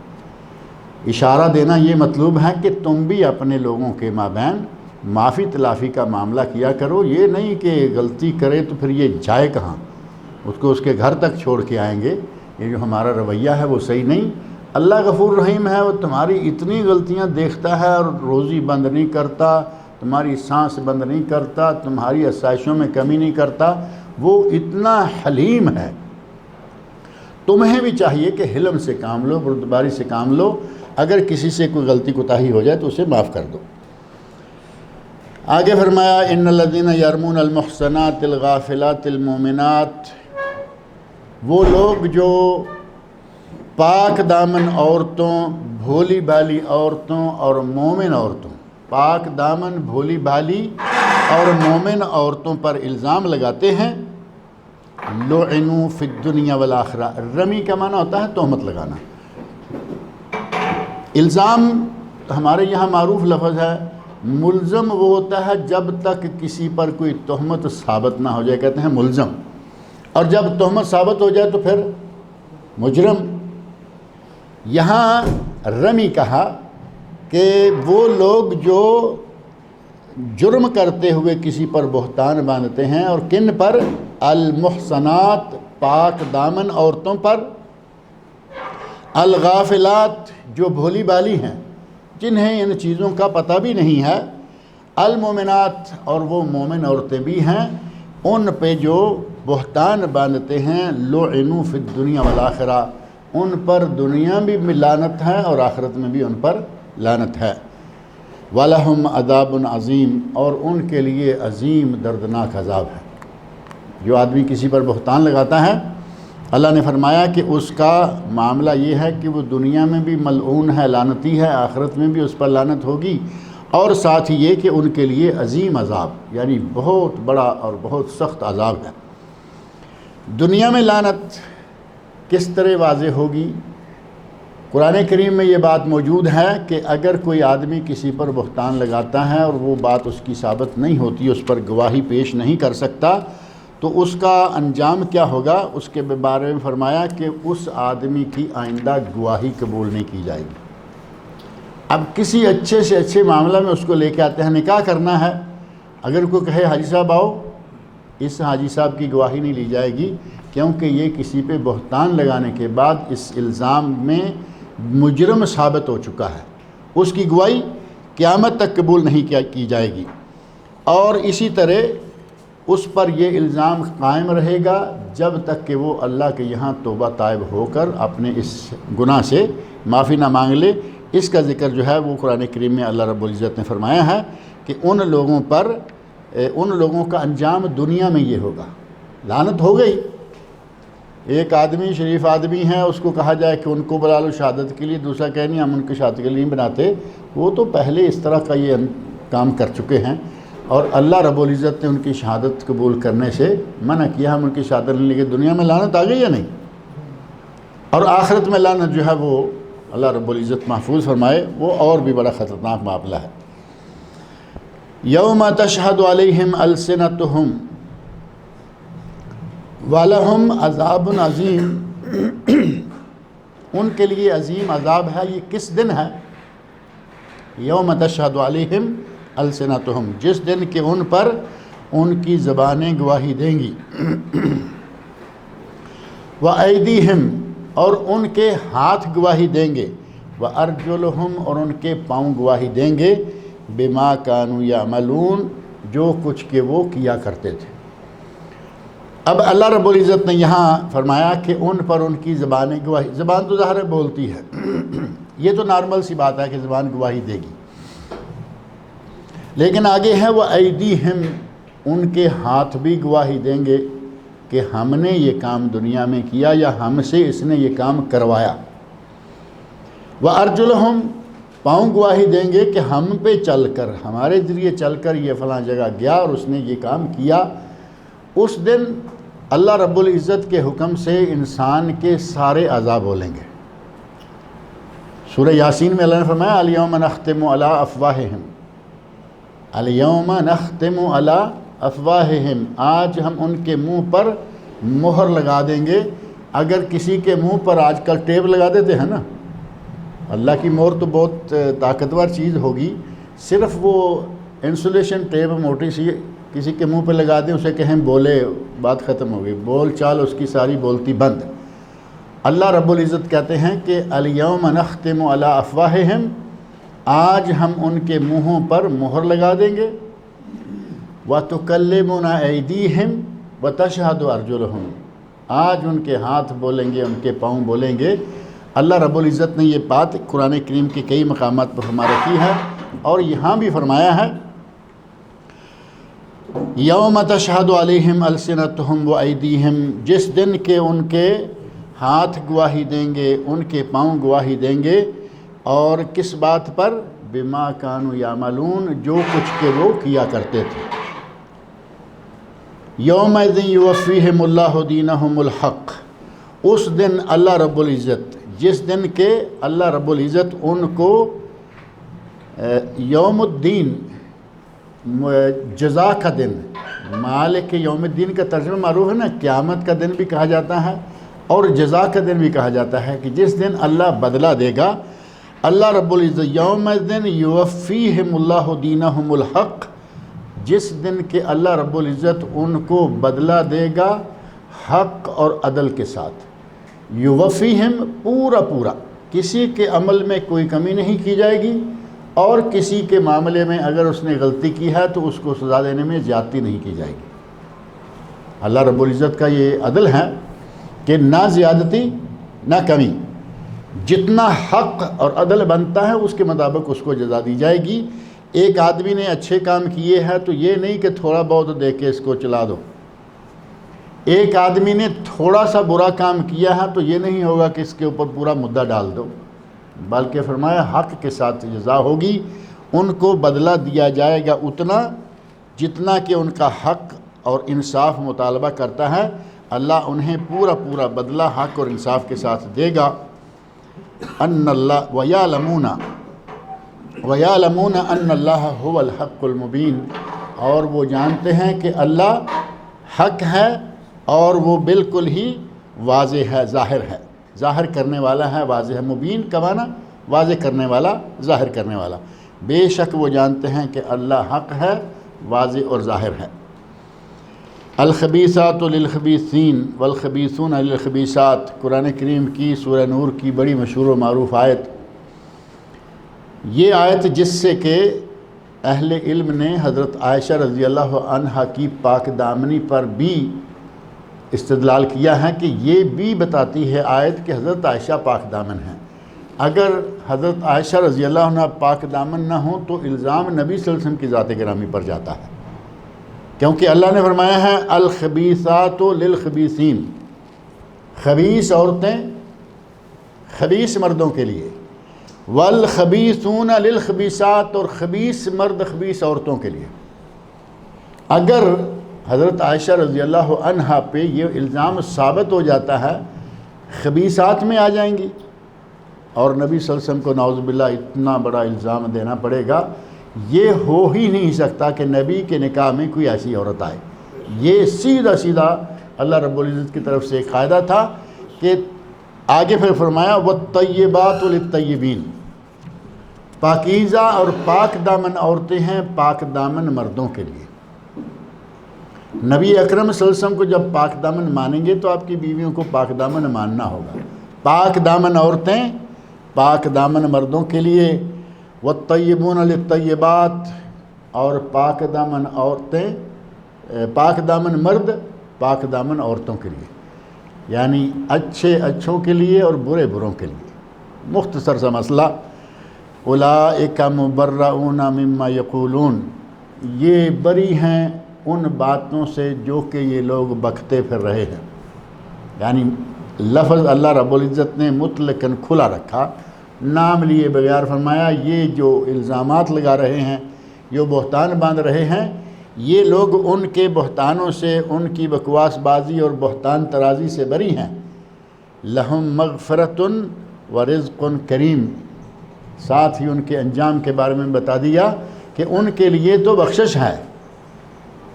اشارہ دینا یہ مطلوب ہے کہ تم بھی اپنے لوگوں کے مابین معافی تلافی کا معاملہ کیا کرو، یہ نہیں کہ غلطی کرے تو پھر یہ جائے کہاں، اس کو اس کے گھر تک چھوڑ کے آئیں گے۔ یہ جو ہمارا رویہ ہے وہ صحیح نہیں۔ اللہ غفور رحیم ہے، وہ تمہاری اتنی غلطیاں دیکھتا ہے اور روزی بند نہیں کرتا، تمہاری سانس بند نہیں کرتا، تمہاری آسائشوں میں کمی نہیں کرتا، وہ اتنا حلیم ہے۔ تمہیں بھی چاہیے کہ حلم سے کام لو، بردباری سے کام لو، اگر کسی سے کوئی غلطی کوتاہی ہو جائے تو اسے معاف کر دو۔ آگے فرمایا ان الذین یرمون المحصنات الغافلات المؤمنات، وہ لوگ جو پاک دامن عورتوں، بھولی بالی عورتوں اور مومن عورتوں، پاک دامن، بھولی بالی اور مومن عورتوں پر الزام لگاتے ہیں، لعنوا فی الدنیا والآخرہ، رمی کا معنی ہوتا ہے تہمت لگانا۔ الزام ہمارے یہاں معروف لفظ ہے، ملزم وہ ہوتا ہے جب تک کسی پر کوئی تہمت ثابت نہ ہو جائے کہتے ہیں ملزم، اور جب تہمت ثابت ہو جائے تو پھر مجرم۔ یہاں رمی کہا کہ وہ لوگ جو جرم کرتے ہوئے کسی پر بہتان باندھتے ہیں، اور کن پر؟ المحصنات، پاک دامن عورتوں پر، الغافلات، جو بھولی بالی ہیں، جنہیں ان چیزوں کا پتہ بھی نہیں ہے، المومنات، اور وہ مومن عورتیں بھی ہیں، ان پہ جو بہتان باندھتے ہیں، لعنوا فی الدنیا والآخرہ، ان پر دنیا بھی لعنت ہے اور آخرت میں بھی ان پر لعنت ہے۔ وَلَهُمْ عَذَابٌ عَظِيمٌ، اور ان کے لیے عظیم دردناک عذاب ہے۔ جو آدمی کسی پر بہتان لگاتا ہے، اللہ نے فرمایا کہ اس کا معاملہ یہ ہے کہ وہ دنیا میں بھی ملعون ہے، لعنتی ہے، آخرت میں بھی اس پر لعنت ہوگی، اور ساتھ ہی یہ کہ ان کے لیے عظیم عذاب، یعنی بہت بڑا اور بہت سخت عذاب ہے۔ دنیا میں لعنت کس طرح واضح ہوگی؟ قرآن کریم میں یہ بات موجود ہے کہ اگر کوئی آدمی کسی پر بہتان لگاتا ہے اور وہ بات اس کی ثابت نہیں ہوتی، اس پر گواہی پیش نہیں کر سکتا، تو اس کا انجام کیا ہوگا؟ اس کے بارے میں فرمایا کہ اس آدمی کی آئندہ گواہی قبول نہیں کی جائے گی۔ اب کسی اچھے سے اچھے معاملہ میں اس کو لے کے آتے ہیں، نکاح کرنا ہے، اگر کوئی کہے حاجی صاحب آؤ، اس حاجی صاحب کی گواہی نہیں لی جائے گی، کیونکہ یہ کسی پہ بہتان لگانے کے بعد اس الزام میں مجرم ثابت ہو چکا ہے، اس کی گواہی قیامت تک قبول نہیں کی جائے گی۔ اور اسی طرح اس پر یہ الزام قائم رہے گا جب تک کہ وہ اللہ کے یہاں توبہ طائب ہو کر اپنے اس گناہ سے معافی نہ مانگ لے۔ اس کا ذکر جو ہے وہ قرآن کریم میں اللہ رب العزت نے فرمایا ہے کہ ان لوگوں کا انجام دنیا میں یہ ہوگا، لعنت ہو گئی۔ ایک آدمی شریف آدمی ہے، اس کو کہا جائے کہ ان کو بلا لو شہادت کے لیے، دوسرا کہے نہیں ہم ان کی شہادت کے لیے نہیں بناتے، وہ تو پہلے اس طرح کا یہ کام کر چکے ہیں، اور اللہ رب العزت نے ان کی شہادت قبول کرنے سے منع کیا۔ ہم ان کی شہادت نہیں لیں، دنیا میں لعنت آ گئی یا نہیں؟ اور آخرت میں لعنت جو ہے وہ اللہ رب العزت محفوظ فرمائے، وہ اور بھی بڑا خطرناک معاملہ ہے۔ یوم تشہد علیہم السنتہم وَلَهُمْ عذاب عظیم، ان کے لیے عظیم عذاب ہے۔ یہ کس دن ہے؟ یوم تشہد علیہم السنتہم، جس دن کہ ان پر ان کی زبانیں گواہی دیں گی، وَأَيْدِيهِمْ، اور ان کے ہاتھ گواہی دیں گے، وَأَرْجُلُهُمْ، اور ان کے پاؤں گواہی دیں گے، بِمَا كَانُوا يَعْمَلُونَ، جو کچھ کہ وہ کیا کرتے تھے۔ اب اللہ رب العزت نے یہاں فرمایا کہ ان پر ان کی زبانیں گواہی، زبان تو ظاہر بولتی ہے، یہ تو نارمل سی بات ہے کہ زبان گواہی دے گی، لیکن آگے ہے وَأَيْدِيهِمْ، ان کے ہاتھ بھی گواہی دیں گے کہ ہم نے یہ کام دنیا میں کیا یا ہم سے اس نے یہ کام کروایا۔ وَأَرْجُلُهُمْ، پاؤں گواہی دیں گے کہ ہم پہ چل کر، ہمارے ذریعے چل کر یہ فلاں جگہ گیا اور اس نے یہ کام کیا۔ اس دن اللہ رب العزت کے حکم سے انسان کے سارے اعضاء بولیں گے۔ سورہ یاسین میں اللہ نے فرمایا الیوم نختم علی افواہہم، الیوم نختم علی افواہہم، آج ہم ان کے منہ پر مہر لگا دیں گے۔ اگر کسی کے منہ پر آج کل ٹیپ لگا دیتے ہیں نا، اللہ کی مہر تو بہت طاقتور چیز ہوگی، صرف وہ انسولیشن ٹیپ موٹی سی کسی کے منہ پہ لگا دیں، اسے کہیں بولے، بات ختم ہو گئی، بول چال اس کی ساری بولتی بند۔ اللہ رب العزت کہتے ہیں کہ الیوم نختم علی افواہہم، آج ہم ان کے منہوں پر مہر لگا دیں گے، وَتُكَلِّمُنَا أَيْدِيهِمْ وَتَشْهَدُ أَرْجُلُهُمْ، آج ان کے ہاتھ بولیں گے، ان کے پاؤں بولیں گے۔ اللہ رب العزت نے یہ بات قرآن کریم کے کئی مقامات پر ہمارے کی ہے، اور یہاں بھی فرمایا ہے یوم تشہد علیہم السنتہم وایدیہم، جس دن کے ان کے ہاتھ گواہی دیں گے، ان کے پاؤں گواہی دیں گے، اور کس بات پر؟ بما کانوا یعملون، جو کچھ کہ وہ کیا کرتے تھے۔ یومئذ یوفیہم اللہ دینہم الحق، اس دن اللہ رب العزت، جس دن کہ اللہ رب العزت ان کو یوم الدین، جزا کا دن، مالک یوم الدین کا ترجمہ معروف ہے نا، قیامت کا دن بھی کہا جاتا ہے اور جزا کا دن بھی کہا جاتا ہے، کہ جس دن اللہ بدلہ دے گا۔ اللہ رب العزت یوم الدین یوفیہم اللہ دینہم الحق، جس دن کہ اللہ رب العزت ان کو بدلہ دے گا حق اور عدل کے ساتھ۔ یوفیہم، پورا پورا، کسی کے عمل میں کوئی کمی نہیں کی جائے گی، اور کسی کے معاملے میں اگر اس نے غلطی کی ہے تو اس کو سزا دینے میں زیادتی نہیں کی جائے گی۔ اللہ رب العزت کا یہ عدل ہے کہ نہ زیادتی نہ کمی، جتنا حق اور عدل بنتا ہے اس کے مطابق اس کو جزا دی جائے گی۔ ایک آدمی نے اچھے کام کیے ہیں تو یہ نہیں کہ تھوڑا بہت دے کے اس کو چلا دو، ایک آدمی نے تھوڑا سا برا کام کیا ہے تو یہ نہیں ہوگا کہ اس کے اوپر پورا مدعا ڈال دو، بلکہ فرمایا حق کے ساتھ جزا ہوگی، ان کو بدلہ دیا جائے گا اتنا جتنا کہ ان کا حق اور انصاف مطالبہ کرتا ہے، اللہ انہیں پورا پورا بدلہ حق اور انصاف کے ساتھ دے گا۔ ان اللہ وَيَعْلَمُونَ أَنَّ اللَّهَ هُوَ الْحَقُّ الْمُبِينُ، اور وہ جانتے ہیں کہ اللہ حق ہے اور وہ بالکل ہی واضح ہے، ظاہر ہے، ظاہر کرنے والا ہے، واضح ہے۔ مبین کا معنی واضح کرنے والا، ظاہر کرنے والا۔ بے شک وہ جانتے ہیں کہ اللہ حق ہے، واضح اور ظاہر ہے۔ الخبیثات للخبیثین والخبیثون للخبیثات، قرآن کریم کی سورہ نور کی بڑی مشہور و معروف آیت۔ یہ آیت جس سے کہ اہل علم نے حضرت عائشہ رضی اللہ عنہا کی پاک دامنی پر بھی استدلال کیا ہے کہ یہ بھی بتاتی ہے آیت کہ حضرت عائشہ پاک دامن ہیں۔ اگر حضرت عائشہ رضی اللہ عنہ پاک دامن نہ ہوں تو الزام نبی صلی اللہ علیہ وسلم کی ذات گرامی پر جاتا ہے، کیونکہ اللہ نے فرمایا ہے الخبیثات للخبیثین، خبیث عورتیں خبیث مردوں کے لیے، والخبیثون للخبیثات، اور خبیث مرد خبیث عورتوں کے لیے۔ اگر حضرت عائشہ رضی اللہ عنہا پہ یہ الزام ثابت ہو جاتا ہے، خبیثات میں آ جائیں گی، اور نبی صلی اللہ علیہ وسلم کو نعوذ باللہ اتنا بڑا الزام دینا پڑے گا، یہ ہو ہی نہیں سکتا کہ نبی کے نکاح میں کوئی ایسی عورت آئے۔ یہ سیدھا سیدھا اللہ رب العزت کی طرف سے ایک قاعدہ تھا کہ آگے پھر فرمایا وَالطَّيِّبَاتُ لِلطَّيِّبِينَ، پاکیزہ اور پاک دامن عورتیں ہیں پاک دامن مردوں کے لیے۔ نبی اکرم صلی اللہ علیہ وسلم کو جب پاک دامن مانیں گے تو آپ کی بیویوں کو پاک دامن ماننا ہوگا۔ پاک دامن عورتیں پاک دامن مردوں کے لیے، وَالطَّيِّبُونَ لِلطَّيِّبَاتِ، اور پاک دامن عورتیں، پاک دامن مرد پاک دامن عورتوں کے لیے، یعنی اچھے اچھوں کے لیے اور برے بروں کے لیے۔ مختصر سا مسئلہ، اولئک مبرؤون مما یقولون، یہ بری ہیں ان باتوں سے جو کہ یہ لوگ بکتے پھر رہے ہیں۔ یعنی لفظ اللہ رب العزت نے مطلقاً کھلا رکھا، نام لیے بغیر فرمایا یہ جو الزامات لگا رہے ہیں، جو بہتان باندھ رہے ہیں، یہ لوگ ان کے بہتانوں سے، ان کی بکواس بازی اور بہتان ترازی سے بری ہیں۔ لہم مغفرۃ ورزق کریم، ساتھ ہی ان کے انجام کے بارے میں بتا دیا کہ ان کے لیے تو بخشش ہے،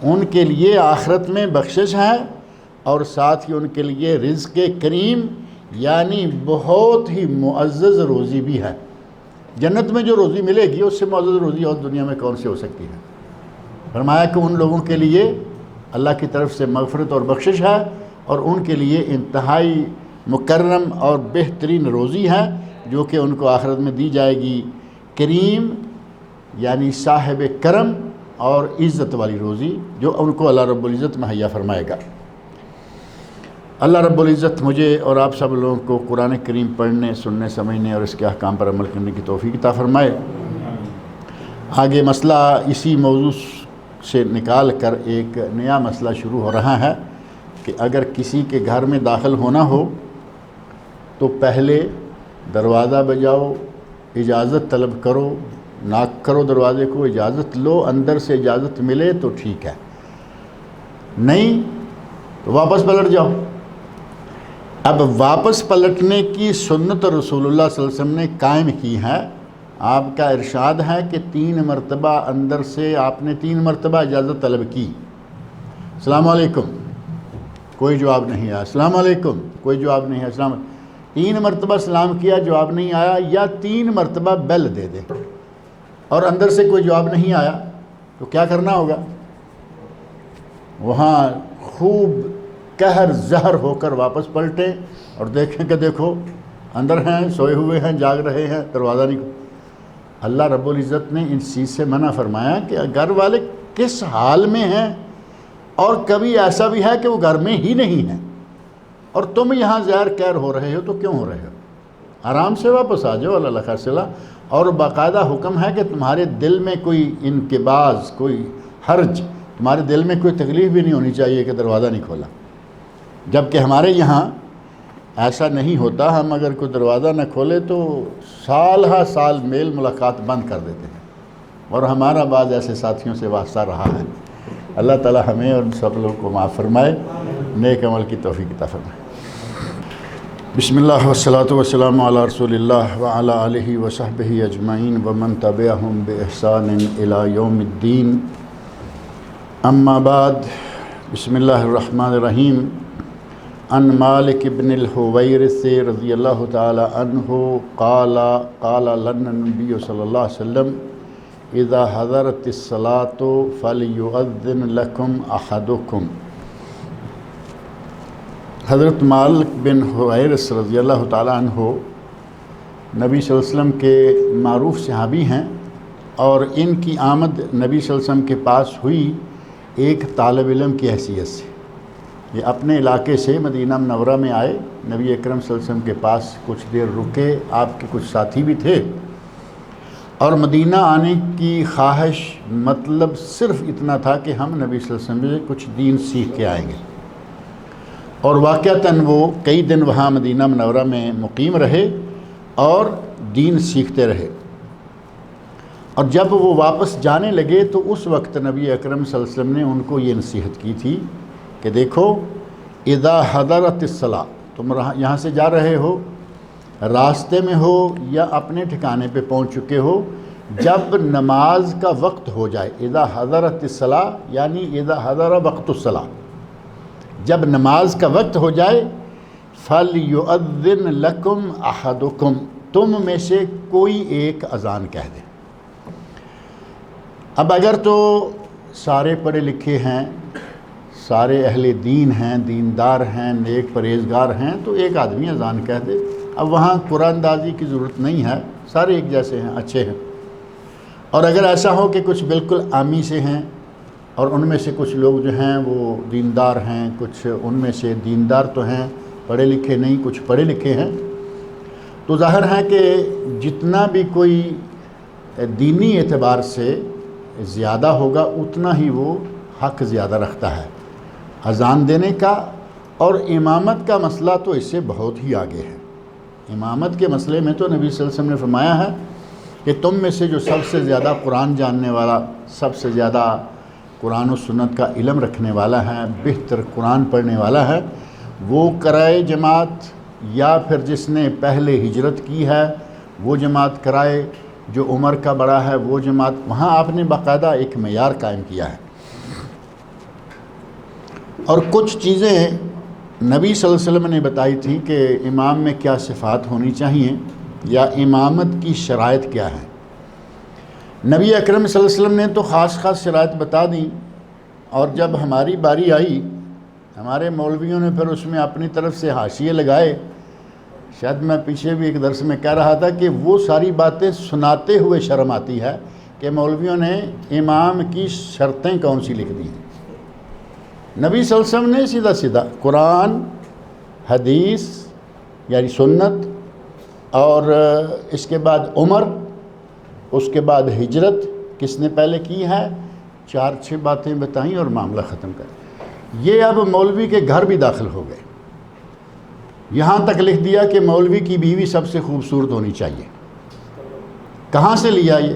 ان کے لیے آخرت میں بخشش ہے، اور ساتھ ہی ان کے لیے رزق کریم یعنی بہت ہی معزز روزی بھی ہے۔ جنت میں جو روزی ملے گی اس سے معزز روزی اور دنیا میں کون سے ہو سکتی ہے؟ فرمایا کہ ان لوگوں کے لیے اللہ کی طرف سے مغفرت اور بخشش ہے، اور ان کے لیے انتہائی مکرم اور بہترین روزی ہے جو کہ ان کو آخرت میں دی جائے گی۔ کریم یعنی صاحب کرم اور عزت والی روزی جو ان کو اللہ رب العزت مہیا فرمائے گا۔ اللہ رب العزت مجھے اور آپ سب لوگوں کو قرآن کریم پڑھنے، سننے، سمجھنے اور اس کے احکام پر عمل کرنے کی توفیق عطا فرمائے۔ آگے مسئلہ اسی موضوع سے نکال کر ایک نیا مسئلہ شروع ہو رہا ہے کہ اگر کسی کے گھر میں داخل ہونا ہو تو پہلے دروازہ بجاؤ، اجازت طلب کرو، ناک کرو دروازے کو، اجازت لو، اندر سے اجازت ملے تو ٹھیک ہے، نہیں تو واپس پلٹ جاؤ۔ اب واپس پلٹنے کی سنت رسول اللہ صلی اللہ علیہ وسلم نے قائم کی ہے۔ آپ کا ارشاد ہے کہ 3 مرتبہ اندر سے آپ نے 3 مرتبہ اجازت طلب کی، السلام علیکم، کوئی جواب نہیں آیا، السلام علیکم، کوئی جواب نہیں آیا، 3 مرتبہ سلام کیا، جواب نہیں آیا، یا 3 مرتبہ بیل دے دے اور اندر سے کوئی جواب نہیں آیا تو کیا کرنا ہوگا؟ وہاں خوب قہر زہر ہو کر واپس پلٹیں اور دیکھیں کہ دیکھو اندر ہیں، سوئے ہوئے ہیں، جاگ رہے ہیں، دروازہ نہیں۔ اللہ رب العزت نے ان چیز سے منع فرمایا کہ گھر والے کس حال میں ہیں، اور کبھی ایسا بھی ہے کہ وہ گھر میں ہی نہیں ہیں اور تم یہاں زیر کیر ہو رہے ہو، تو کیوں ہو رہے ہو؟ آرام سے واپس آ جاؤ، اللہ خیر صلاح۔ اور باقاعدہ حکم ہے کہ تمہارے دل میں کوئی انقباض، کوئی حرج، تمہارے دل میں کوئی تکلیف بھی نہیں ہونی چاہیے کہ دروازہ نہیں کھولا۔ جبکہ ہمارے یہاں ایسا نہیں ہوتا، ہم اگر کوئی دروازہ نہ کھولے تو سال ہا سال میل ملاقات بند کر دیتے ہیں، اور ہمارا بعض ایسے ساتھیوں سے واسطہ رہا ہے۔ اللہ تعالی ہمیں اور سب لوگوں کو معاف فرمائے، نیک عمل کی توفیق عطا فرمائے۔ بسم اللہ والصلاة والسلام علی رسول اللہ وعلی آلہ وصحبہ اجمعین ومن تبعہم بإحسان الی یوم الدین، اما بعد، بسم اللہ الرحمن الرحیم۔ عن مالک بن الحویرث رضی اللہ تعالی عنہ قال لنا النبی صلی اللہ علیہ وسلم اذا حضرت الصلاة فلیؤذن لکم احدکم۔ حضرت مالک بن حویرث رضی اللہ تعالی عنہ نبی صلی اللہ علیہ وسلم کے معروف صحابی ہیں، اور ان کی آمد نبی صلی اللہ علیہ وسلم کے پاس ہوئی ایک طالب علم کی حیثیت سے۔ یہ اپنے علاقے سے مدینہ منورہ میں آئے، نبی اکرم صلی اللہ علیہ وسلم کے پاس کچھ دیر رکے، آپ کے کچھ ساتھی بھی تھے، اور مدینہ آنے کی خواہش مطلب صرف اتنا تھا کہ ہم نبی صلی اللہ علیہ وسلم سے کچھ دین سیکھ کے آئیں گے، اور واقعتاً وہ کئی دن وہاں مدینہ منورہ میں مقیم رہے اور دین سیکھتے رہے۔ اور جب وہ واپس جانے لگے تو اس وقت نبی اکرم صلی اللہ علیہ وسلم نے ان کو یہ نصیحت کی تھی کہ دیکھو، اذا حضرت الصلاۃ، تم یہاں سے جا رہے ہو، راستے میں ہو یا اپنے ٹھکانے پہ پہنچ چکے ہو، جب نماز کا وقت ہو جائے، اذا حضرت الصلاۃ یعنی اذا حضر وقت الصلاۃ، جب نماز کا وقت ہو جائے، فَلْيُؤَذِّنْ لَكُمْ أَحَدُكُمْ، تم میں سے کوئی ایک اذان کہہ دے۔ اب اگر تو سارے پڑھے لکھے ہیں، سارے اہل دین ہیں، دیندار ہیں، نیک پرہیزگار ہیں، تو ایک آدمی اذان کہہ دے۔ اب وہاں قرآن دازی کی ضرورت نہیں ہے، سارے ایک جیسے ہیں، اچھے ہیں۔ اور اگر ایسا ہو کہ کچھ بالکل عامی سے ہیں، اور ان میں سے کچھ لوگ جو ہیں وہ دیندار ہیں، کچھ ان میں سے دیندار تو ہیں، پڑھے لکھے نہیں، کچھ پڑھے لکھے ہیں، تو ظاہر ہے کہ جتنا بھی کوئی دینی اعتبار سے زیادہ ہوگا اتنا ہی وہ حق زیادہ رکھتا ہے اذان دینے کا۔ اور امامت کا مسئلہ تو اس سے بہت ہی آگے ہے۔ امامت کے مسئلے میں تو نبی صلی اللہ علیہ وسلم نے فرمایا ہے کہ تم میں سے جو سب سے زیادہ قرآن جاننے والا، سب سے زیادہ قرآن و سنت کا علم رکھنے والا ہے، بہتر قرآن پڑھنے والا ہے، وہ کرائے جماعت، یا پھر جس نے پہلے ہجرت کی ہے وہ جماعت کرائے، جو عمر کا بڑا ہے وہ جماعت۔ وہاں آپ نے باقاعدہ ایک معیار قائم کیا ہے، اور کچھ چیزیں نبی صلی اللہ علیہ وسلم نے بتائی تھی کہ امام میں کیا صفات ہونی چاہیے یا امامت کی شرائط کیا ہے۔ نبی اکرم صلی اللہ علیہ وسلم نے تو خاص شرائط بتا دیں، اور جب ہماری باری آئی، ہمارے مولویوں نے پھر اس میں اپنی طرف سے حاشیے لگائے۔ شاید میں پیچھے بھی ایک درس میں کہہ رہا تھا کہ وہ ساری باتیں سناتے ہوئے شرم آتی ہے کہ مولویوں نے امام کی شرطیں کون سی لکھ دی ہیں۔ نبی صلی اللہ علیہ وسلم نے سیدھا سیدھا قرآن، حدیث یعنی سنت، اور اس کے بعد عمر، اس کے بعد ہجرت کس نے پہلے کی ہے، 4-6 باتیں بتائیں اور معاملہ ختم کر۔ یہ اب مولوی کے گھر بھی داخل ہو گئے، یہاں تک لکھ دیا کہ مولوی کی بیوی سب سے خوبصورت ہونی چاہیے۔ کہاں سے لیا یہ؟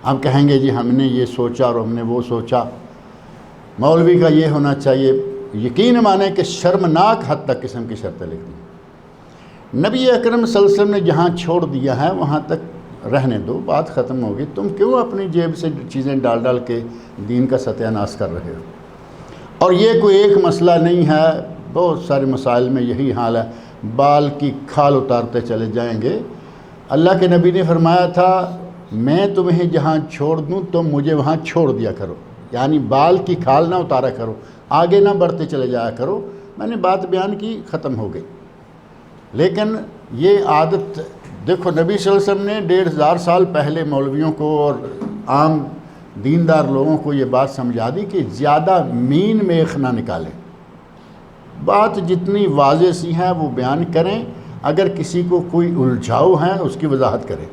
ہم کہیں گے جی ہم نے یہ سوچا اور ہم نے وہ سوچا، مولوی کا یہ ہونا چاہیے۔ یقین مانے کہ شرمناک حد تک قسم کی شرطیں لکھ دی۔ نبی اکرم صلی اللہ علیہ وسلم نے جہاں چھوڑ دیا ہے وہاں تک رہنے دو، بات ختم ہوگی۔ تم کیوں اپنی جیب سے چیزیں ڈال ڈال کے دین کا ستیہ ناش کر رہے ہو؟ اور یہ کوئی ایک مسئلہ نہیں ہے، بہت سارے مسائل میں یہی حال ہے، بال کی کھال اتارتے چلے جائیں گے۔ اللہ کے نبی نے فرمایا تھا میں تمہیں جہاں چھوڑ دوں تم مجھے وہاں چھوڑ دیا کرو، یعنی بال کی کھال نہ اتارا کرو، آگے نہ بڑھتے چلے جایا کرو۔ میں نے بات بیان کی، ختم ہو گئی۔ لیکن یہ عادت دیکھو، نبی صلی اللہ علیہ وسلم نے 1500 سال پہلے مولویوں کو اور عام دیندار لوگوں کو یہ بات سمجھا دی کہ زیادہ مین میخ نہ نکالیں، بات جتنی واضح سی ہے وہ بیان کریں، اگر کسی کو کوئی الجھاؤ ہے اس کی وضاحت کریں۔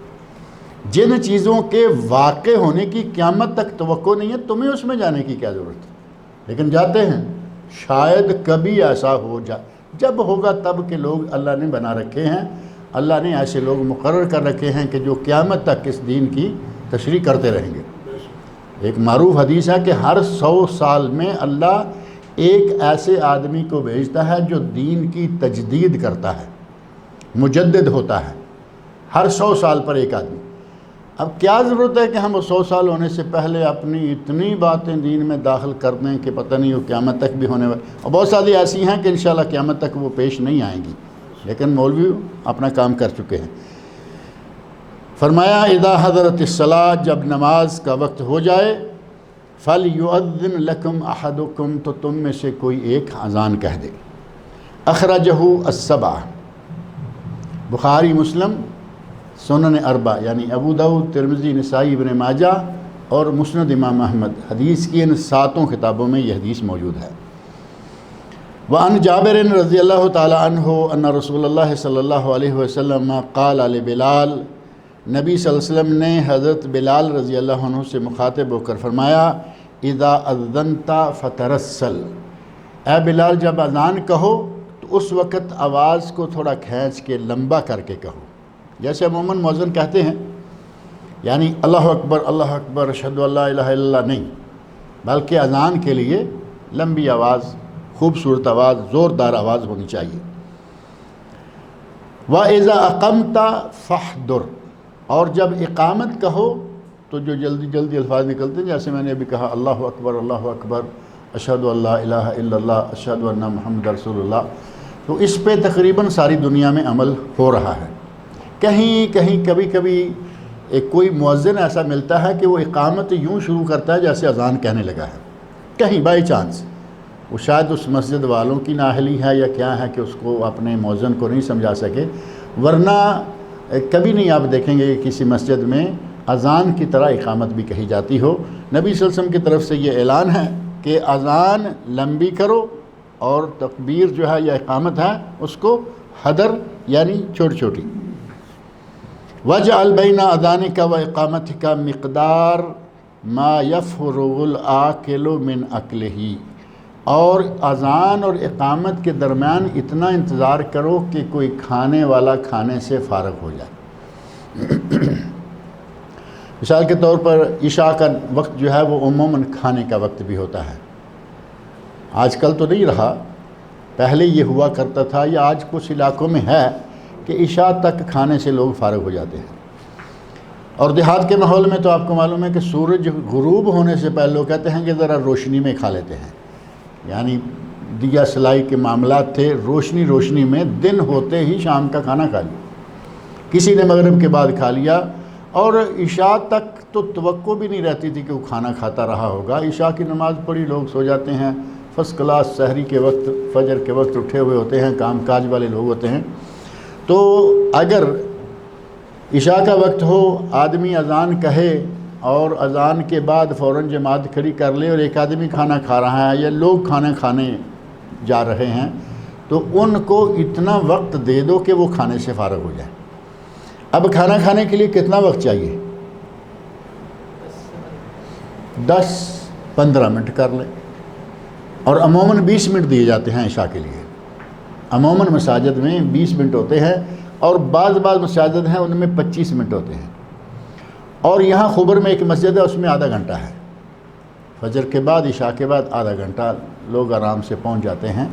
جن چیزوں کے واقع ہونے کی قیامت تک توقع نہیں ہے تمہیں اس میں جانے کی کیا ضرورت ہے، لیکن جاتے ہیں۔ شاید کبھی ایسا ہو جائے جب ہوگا تب کہ لوگ اللہ نے بنا رکھے ہیں، اللہ نے ایسے لوگ مقرر کر رکھے ہیں کہ جو قیامت تک اس دین کی تشریح کرتے رہیں گے۔ ایک معروف حدیث ہے کہ ہر 100 سال میں اللہ ایک ایسے آدمی کو بھیجتا ہے جو دین کی تجدید کرتا ہے، مجدد ہوتا ہے، ہر 100 سال پر ایک آدمی۔ اب کیا ضرورت ہے کہ ہم 100 سال ہونے سے پہلے اپنی اتنی باتیں دین میں داخل کر دیں کہ پتہ نہیں وہ قیامت تک بھی ہونے والی، اور بہت ساری ایسی ہیں کہ انشاءاللہ قیامت تک وہ پیش نہیں آئیں گی، لیکن مولوی اپنا کام کر چکے ہیں۔ فرمایا اذا حضرت الصلاۃ، جب نماز کا وقت ہو جائے، فَلْيُؤَذِّنْ لَكُمْ أَحَدُكُمْ، تو تم میں سے کوئی ایک اذان کہہ دے۔ اخرجہ السبع، بخاری، مسلم، سنن اربع یعنی ابو داؤد، ترمذی، نسائی، ابن ماجہ اور مسند امام احمد، حدیث کی ان 7 کتابوں میں یہ حدیث موجود ہے۔ وعن جابر رضی اللہ تعالی عنہ ان رسول اللہ صلی اللہ علیہ وسلم قال لبلال، نبی صلی اللہ علیہ وسلم نے حضرت بلال رضی اللہ عنہ سے مخاطب ہو کر فرمایا، اذا اذنت فترسل، اے بلال جب اذان کہو تو اس وقت آواز کو تھوڑا کھینچ کے لمبا کر کے کہو۔ جیسے عموماً مؤذن کہتے ہیں، یعنی اللہ اکبر اشہد ان لا الہ الا اللہ نہیں، بلکہ اذان کے لیے لمبی آواز، خوبصورت آواز، زوردار آواز ہونی چاہیے۔ وَإِذَا أَقَمْتَ فَاحْضُرْ، اور جب اقامت کہو تو جو جلدی جلدی الفاظ نکلتے ہیں، جیسے میں نے ابھی کہا اللہ اکبر اشہد ان لا الہ الا اللہ اشہد ان محمد رسول اللہ، تو اس پہ تقریباً ساری دنیا میں عمل ہو رہا ہے۔ کہیں کبھی ایک کوئی مؤذن ایسا ملتا ہے کہ وہ اقامت یوں شروع کرتا ہے جیسے اذان کہنے لگا ہے، کہیں بائی چانس، وہ شاید اس مسجد والوں کی نااہلی ہے یا کیا ہے کہ اس کو اپنے مؤذن کو نہیں سمجھا سکے، ورنہ کبھی نہیں آپ دیکھیں گے کہ کسی مسجد میں اذان کی طرح اقامت بھی کہی جاتی ہو۔ نبی صلی اللہ علیہ وسلم کی طرف سے یہ اعلان ہے کہ اذان لمبی کرو اور تکبیر جو ہے یا اقامت ہے اس کو حدر یعنی چھوٹی۔ وَجْعَلْ بَيْنَ أَذَانِكَ وَإِقَامَتِكَ مِقْدَارَ مَا يَفْرُغُ الْآكِلُ مِنْ أَكْلِهِ، اور اذان اور اقامت کے درمیان اتنا انتظار کرو کہ کوئی کھانے والا کھانے سے فارغ ہو جائے۔ مثال کے طور پر عشاء کا وقت جو ہے وہ عموماً کھانے کا وقت بھی ہوتا ہے۔ آج کل تو نہیں رہا، پہلے یہ ہوا کرتا تھا، یا آج کچھ علاقوں میں ہے کہ عشاء تک کھانے سے لوگ فارغ ہو جاتے ہیں۔ اور دیہات کے ماحول میں تو آپ کو معلوم ہے کہ سورج غروب ہونے سے پہلے لوگ کہتے ہیں کہ ذرا روشنی میں کھا لیتے ہیں، یعنی دیا سلائی کے معاملات تھے، روشنی میں دن ہوتے ہی شام کا کھانا کھا لیا، کسی نے مغرب کے بعد کھا لیا، اور عشاء تک تو توقع بھی نہیں رہتی تھی کہ وہ کھانا کھاتا رہا ہوگا۔ عشاء کی نماز پڑھی، لوگ سو جاتے ہیں، فرسٹ کلاس سحری کے وقت، فجر کے وقت اٹھے ہوئے ہوتے ہیں، کام کاج والے لوگ ہوتے ہیں۔ تو اگر عشاء کا وقت ہو، آدمی اذان کہے اور اذان کے بعد فوراً جماعت کھڑی کر لے، اور ایک آدمی کھانا کھا رہا ہے یا لوگ کھانا کھانے جا رہے ہیں، تو ان کو اتنا وقت دے دو کہ وہ کھانے سے فارغ ہو جائے۔ اب کھانا کھانے کے لیے کتنا وقت چاہیے؟ 10-15 منٹ کر لیں، اور عموماً 20 منٹ دیے جاتے ہیں عشاء کے لیے۔ عموماً مساجد میں 20 منٹ ہوتے ہیں، اور بعض مساجد ہیں ان میں 25 منٹ ہوتے ہیں۔ اور یہاں خبر میں ایک مسجد ہے، اس میں آدھا گھنٹہ ہے، فجر کے بعد عشاء کے بعد آدھا گھنٹہ لوگ آرام سے پہنچ جاتے ہیں۔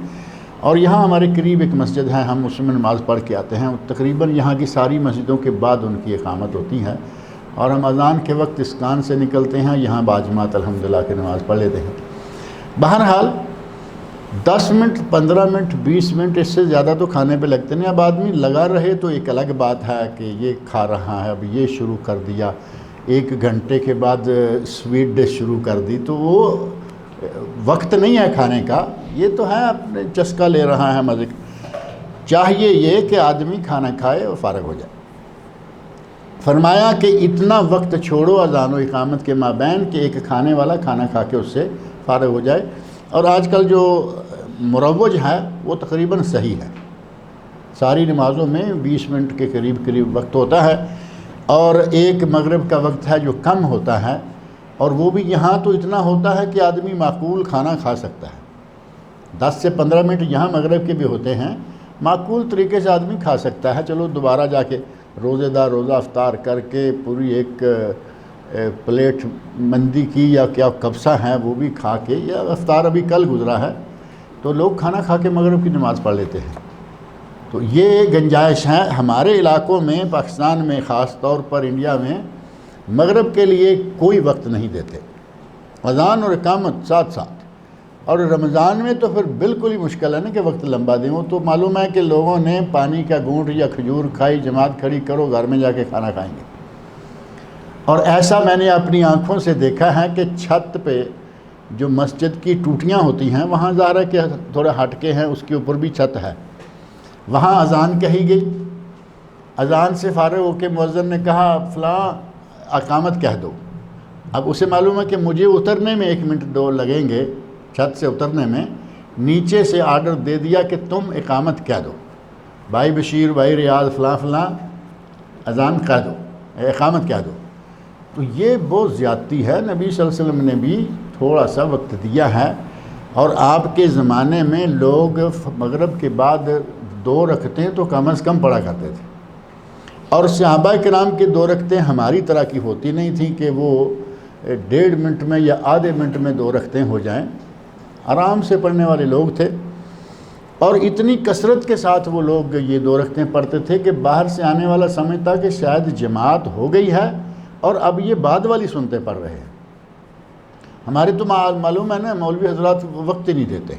اور یہاں ہمارے قریب ایک مسجد ہے، ہم اس میں نماز پڑھ کے آتے ہیں، تقریباً یہاں کی ساری مسجدوں کے بعد ان کی اقامت ہوتی ہے، اور ہم اذان کے وقت اسکان سے نکلتے ہیں، یہاں باجماعت الحمدللہ کی نماز پڑھ لیتے ہیں۔ بہرحال 10 منٹ، 15 منٹ، 20 منٹ، اس سے زیادہ تو کھانے پہ لگتے نہیں۔ اب آدمی لگا رہے تو ایک الگ بات ہے کہ یہ کھا رہا ہے، اب یہ شروع کر دیا، 1 گھنٹے کے بعد سویٹ ڈش شروع کر دی، تو وہ وقت نہیں ہے کھانے کا، یہ تو ہے اپنے چسکا لے رہا ہے مزے کا۔ چاہیے یہ کہ آدمی کھانا کھائے اور فارغ ہو جائے۔ فرمایا کہ اتنا وقت چھوڑو اذان و اقامت کے مابین کہ ایک کھانے والا کھانا کھا کے اس سے فارغ ہو جائے۔ اور آج کل جو مروج ہے وہ تقریباً صحیح ہے، ساری نمازوں میں 20 منٹ کے قریب وقت ہوتا ہے، اور ایک مغرب کا وقت ہے جو کم ہوتا ہے، اور وہ بھی یہاں تو اتنا ہوتا ہے کہ آدمی معقول کھانا کھا سکتا ہے، 10 سے 15 منٹ یہاں مغرب کے بھی ہوتے ہیں، معقول طریقے سے آدمی کھا سکتا ہے، چلو دوبارہ جا کے روزے دار روزہ افطار کر کے پوری ایک پلیٹ مندی کی یا کیا کبسہ ہے وہ بھی کھا کے، یا افطار ابھی کل گزرا ہے تو لوگ کھانا کھا کے مغرب کی نماز پڑھ لیتے ہیں۔ تو یہ گنجائش ہے ہمارے علاقوں میں، پاکستان میں خاص طور پر، انڈیا میں مغرب کے لیے کوئی وقت نہیں دیتے، اذان اور اقامت ساتھ ساتھ۔ اور رمضان میں تو پھر بالکل ہی مشکل ہے نا کہ وقت لمبا دیں، وہ تو معلوم ہے کہ لوگوں نے پانی کا گھونٹ یا کھجور کھائی، جماعت کھڑی کرو، گھر میں جا کے کھانا کھائیں گے۔ اور ایسا میں نے اپنی آنکھوں سے دیکھا ہے کہ چھت پہ جو مسجد کی ٹوٹیاں ہوتی ہیں، وہاں ظاہر ہے کہ تھوڑے ہٹ کے ہیں، اس کے اوپر بھی چھت ہے، وہاں اذان کہی گئی، اذان سے فارغ ہو کے مؤذن نے کہا فلاں اقامت کہہ دو۔ اب اسے معلوم ہے کہ مجھے اترنے میں 1 منٹ 2 لگیں گے، چھت سے اترنے میں، نیچے سے آرڈر دے دیا کہ تم اقامت کہہ دو، بھائی بشیر، بھائی ریاض، فلاں فلاں اذان کہہ دو، اقامت کہہ دو۔ تو یہ بہت زیادتی ہے، نبی صلی اللہ علیہ وسلم نے بھی تھوڑا سا وقت دیا ہے، اور آپ کے زمانے میں لوگ مغرب کے بعد 2 رکعتیں تو کم از کم پڑھا کرتے تھے، اور صحابہ کرام کی 2 رکعتیں ہماری طرح کی ہوتی نہیں تھیں کہ وہ 1.5 منٹ میں یا آدھے منٹ میں 2 رکعتیں ہو جائیں، آرام سے پڑھنے والے لوگ تھے، اور اتنی کثرت کے ساتھ وہ لوگ یہ 2 رکعتیں پڑھتے تھے کہ باہر سے آنے والا سمجھتا کہ شاید جماعت ہو گئی ہے اور اب یہ بعد والی سنتے پڑھ رہے ہیں۔ ہمارے تو معلوم ہے نا، مولوی حضرات وقت ہی نہیں دیتے،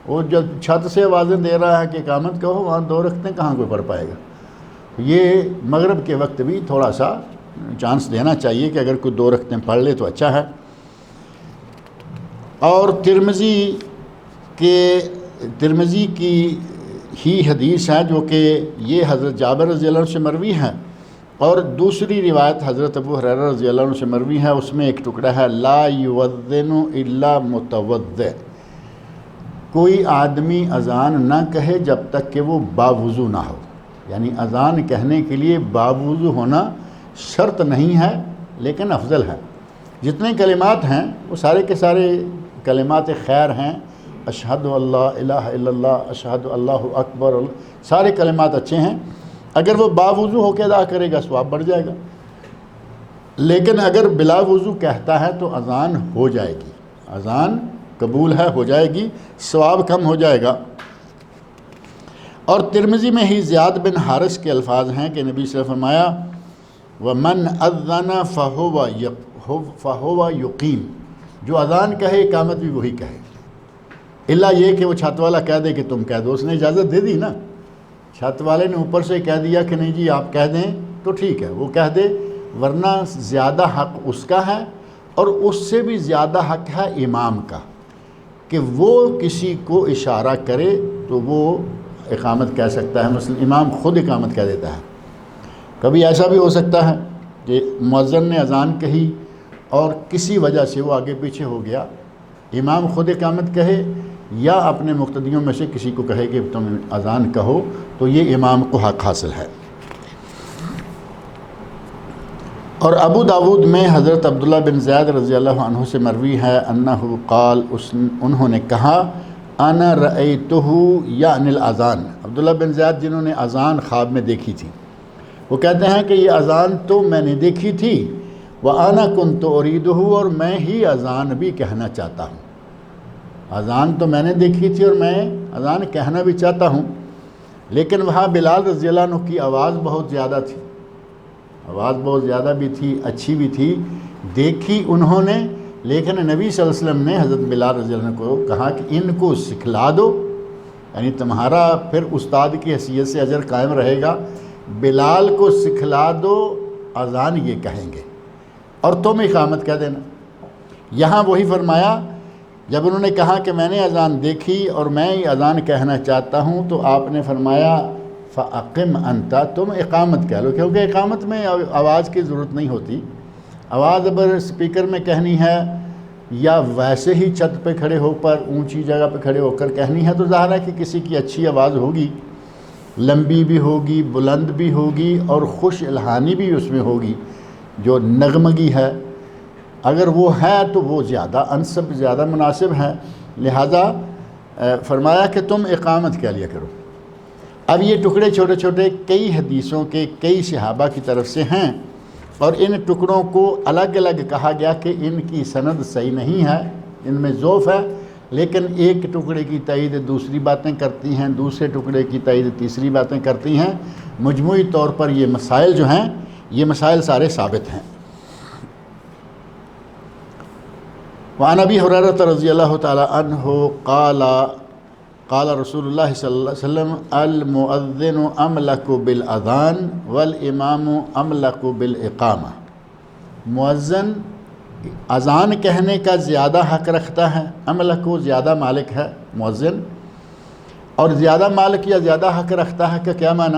وہ جب چھت سے آوازیں دے رہا ہے کہ اقامت کہو، وہاں 2 رکعتیں کہاں کوئی پڑھ پائے گا۔ یہ مغرب کے وقت بھی تھوڑا سا چانس دینا چاہیے کہ اگر کوئی 2 رکعتیں پڑھ لے تو اچھا ہے۔ اور ترمذی کی ہی حدیث ہے جو کہ یہ حضرت جابر رضی اللہ عنہ سے مروی ہے، اور دوسری روایت حضرت ابو ہریرہ رضی اللہ عنہ سے مروی ہے، اس میں ایک ٹکڑا ہے لا یؤذن الا متوضئ، کوئی آدمی اذان نہ کہے جب تک کہ وہ باوضو نہ ہو، یعنی اذان کہنے کے لیے باوضو ہونا شرط نہیں ہے لیکن افضل ہے۔ جتنے کلمات ہیں وہ سارے کے سارے کلمات خیر ہیں، اشہد اللہ الہ الا اللہ، اشہد اللہ اکبر، سارے کلمات اچھے ہیں، اگر وہ باوضو ہو کے ادا کرے گا ثواب بڑھ جائے گا، لیکن اگر بلا وضو کہتا ہے تو اذان ہو جائے گی، اذان قبول ہے، ہو جائے گی، ثواب کم ہو جائے گا۔ اور ترمذی میں ہی زیاد بن حارث کے الفاظ ہیں کہ نبی صلی اللہ علیہ وسلم نے فرمایا وَمَنْ أَذَّنَ فَهُوَ يُقِيمُ، جو اذان کہے اقامت بھی وہی کہے، الا یہ کہ وہ چھت والا کہہ دے کہ تم کہہ دو، اس نے اجازت دے دی نا، چھت والے نے اوپر سے کہہ دیا کہ نہیں جی آپ کہہ دیں تو ٹھیک ہے، وہ کہہ دے، ورنہ زیادہ حق اس کا ہے، اور اس سے بھی زیادہ حق ہے امام کا کہ وہ کسی کو اشارہ کرے تو وہ اقامت کہہ سکتا ہے، مثلا امام خود اقامت کہہ دیتا ہے۔ کبھی ایسا بھی ہو سکتا ہے کہ مؤذن نے اذان کہی اور کسی وجہ سے وہ آگے پیچھے ہو گیا، امام خود اقامت کہے یا اپنے مقتدیوں میں سے کسی کو کہے کہ تم اذان کہو، تو یہ امام کو حق حاصل ہے۔ اور ابو داود میں حضرت عبداللہ بن زید رضی اللہ عنہ سے مروی ہے انہ قال، انہوں نے کہا انا رأیتہ یعنی الاذان، عبداللہ بن زید جنہوں نے اذان خواب میں دیکھی تھی، وہ کہتے ہیں کہ یہ اذان تو میں نے دیکھی تھی، وَأَنَا كُنْتُ أُرِيدُهُ، اور میں ہی اذان بھی کہنا چاہتا ہوں، اذان تو میں نے دیکھی تھی اور میں اذان کہنا بھی چاہتا ہوں، لیکن وہاں بلال رضی اللہ عنہ کی آواز بہت زیادہ تھی، آواز بہت زیادہ بھی تھی، اچھی بھی تھی، دیکھی انہوں نے، لیکن نبی صلی اللہ علیہ وسلم نے حضرت بلال رضی اللہ عنہ کو کہا کہ ان کو سکھلا دو، یعنی تمہارا پھر استاد کی حیثیت سے اجر قائم رہے گا، بلال کو سکھلا دو، اذان یہ کہیں گے اور تم اقامت کہہ دینا۔ یہاں وہی فرمایا، جب انہوں نے کہا کہ میں نے اذان دیکھی اور میں ہی اذان کہنا چاہتا ہوں، تو آپ نے فرمایا فَأَقِمْ أَنْتَ، تم اقامت کہہ لو، کیونکہ اقامت میں آواز کی ضرورت نہیں ہوتی، آواز اگر اسپیکر میں کہنی ہے یا ویسے ہی چھت پہ کھڑے ہو کر اونچی جگہ پہ کھڑے ہو کر کہنی ہے تو ظاہر ہے کہ کسی کی اچھی آواز ہوگی، لمبی بھی ہوگی، بلند بھی ہوگی، اور خوش الہانی بھی اس میں ہوگی، جو نغمگی ہے، اگر وہ ہے تو وہ زیادہ انسب، زیادہ مناسب ہے، لہذا فرمایا کہ تم اقامت کیا لیا کرو۔ اب یہ ٹکڑے چھوٹے چھوٹے کئی حدیثوں کے کئی صحابہ کی طرف سے ہیں، اور ان ٹکڑوں کو الگ الگ کہا گیا کہ ان کی سند صحیح نہیں ہے، ان میں ضعف ہے، لیکن ایک ٹکڑے کی تائید دوسری باتیں کرتی ہیں، دوسرے ٹکڑے کی تائید تیسری باتیں کرتی ہیں۔ مجموعی طور پر یہ مسائل جو ہیں، یہ مسائل سارے ثابت ہیں۔ وعن ابی ہریرہ رضی اللہ تعالی عنہ قال رسول اللہ صلی اللہ علیہ وسلم المؤذن املک بالاذان والامام املک بالاقامہ۔ مؤذن اذان کہنے کا زیادہ حق رکھتا ہے، املک زیادہ مالک ہے مؤذن، اور زیادہ مالک یا زیادہ حق رکھتا ہے کہ کیا معنی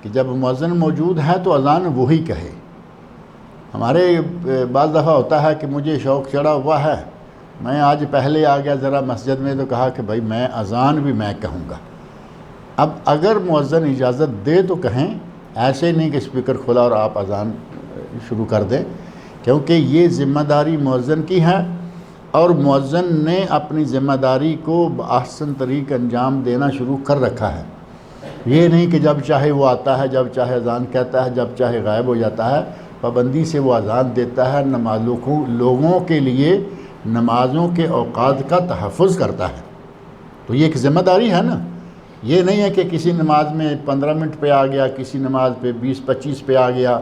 کہ جب مؤذن موجود ہے تو اذان وہی کہے۔ ہمارے بعض دفعہ ہوتا ہے کہ مجھے شوق چڑھا ہوا ہے، میں آج پہلے آ گیا ذرا مسجد میں، تو کہا کہ بھائی میں اذان بھی میں کہوں گا۔ اب اگر مؤذن اجازت دے تو کہیں، ایسے نہیں کہ اسپیکر کھلا اور آپ اذان شروع کر دیں، کیونکہ یہ ذمہ داری مؤذن کی ہے، اور مؤذن نے اپنی ذمہ داری کو بأحسن طریق انجام دینا شروع کر رکھا ہے۔ یہ نہیں کہ جب چاہے وہ آتا ہے، جب چاہے اذان کہتا ہے، جب چاہے غائب ہو جاتا ہے، پابندی سے وہ اذان دیتا ہے، لوگوں کے لیے نمازوں کے اوقات کا تحفظ کرتا ہے۔ تو یہ ایک ذمہ داری ہے نا، یہ نہیں ہے کہ کسی نماز میں 15 منٹ پہ آ گیا، کسی نماز پہ 20-25 پہ آ گیا،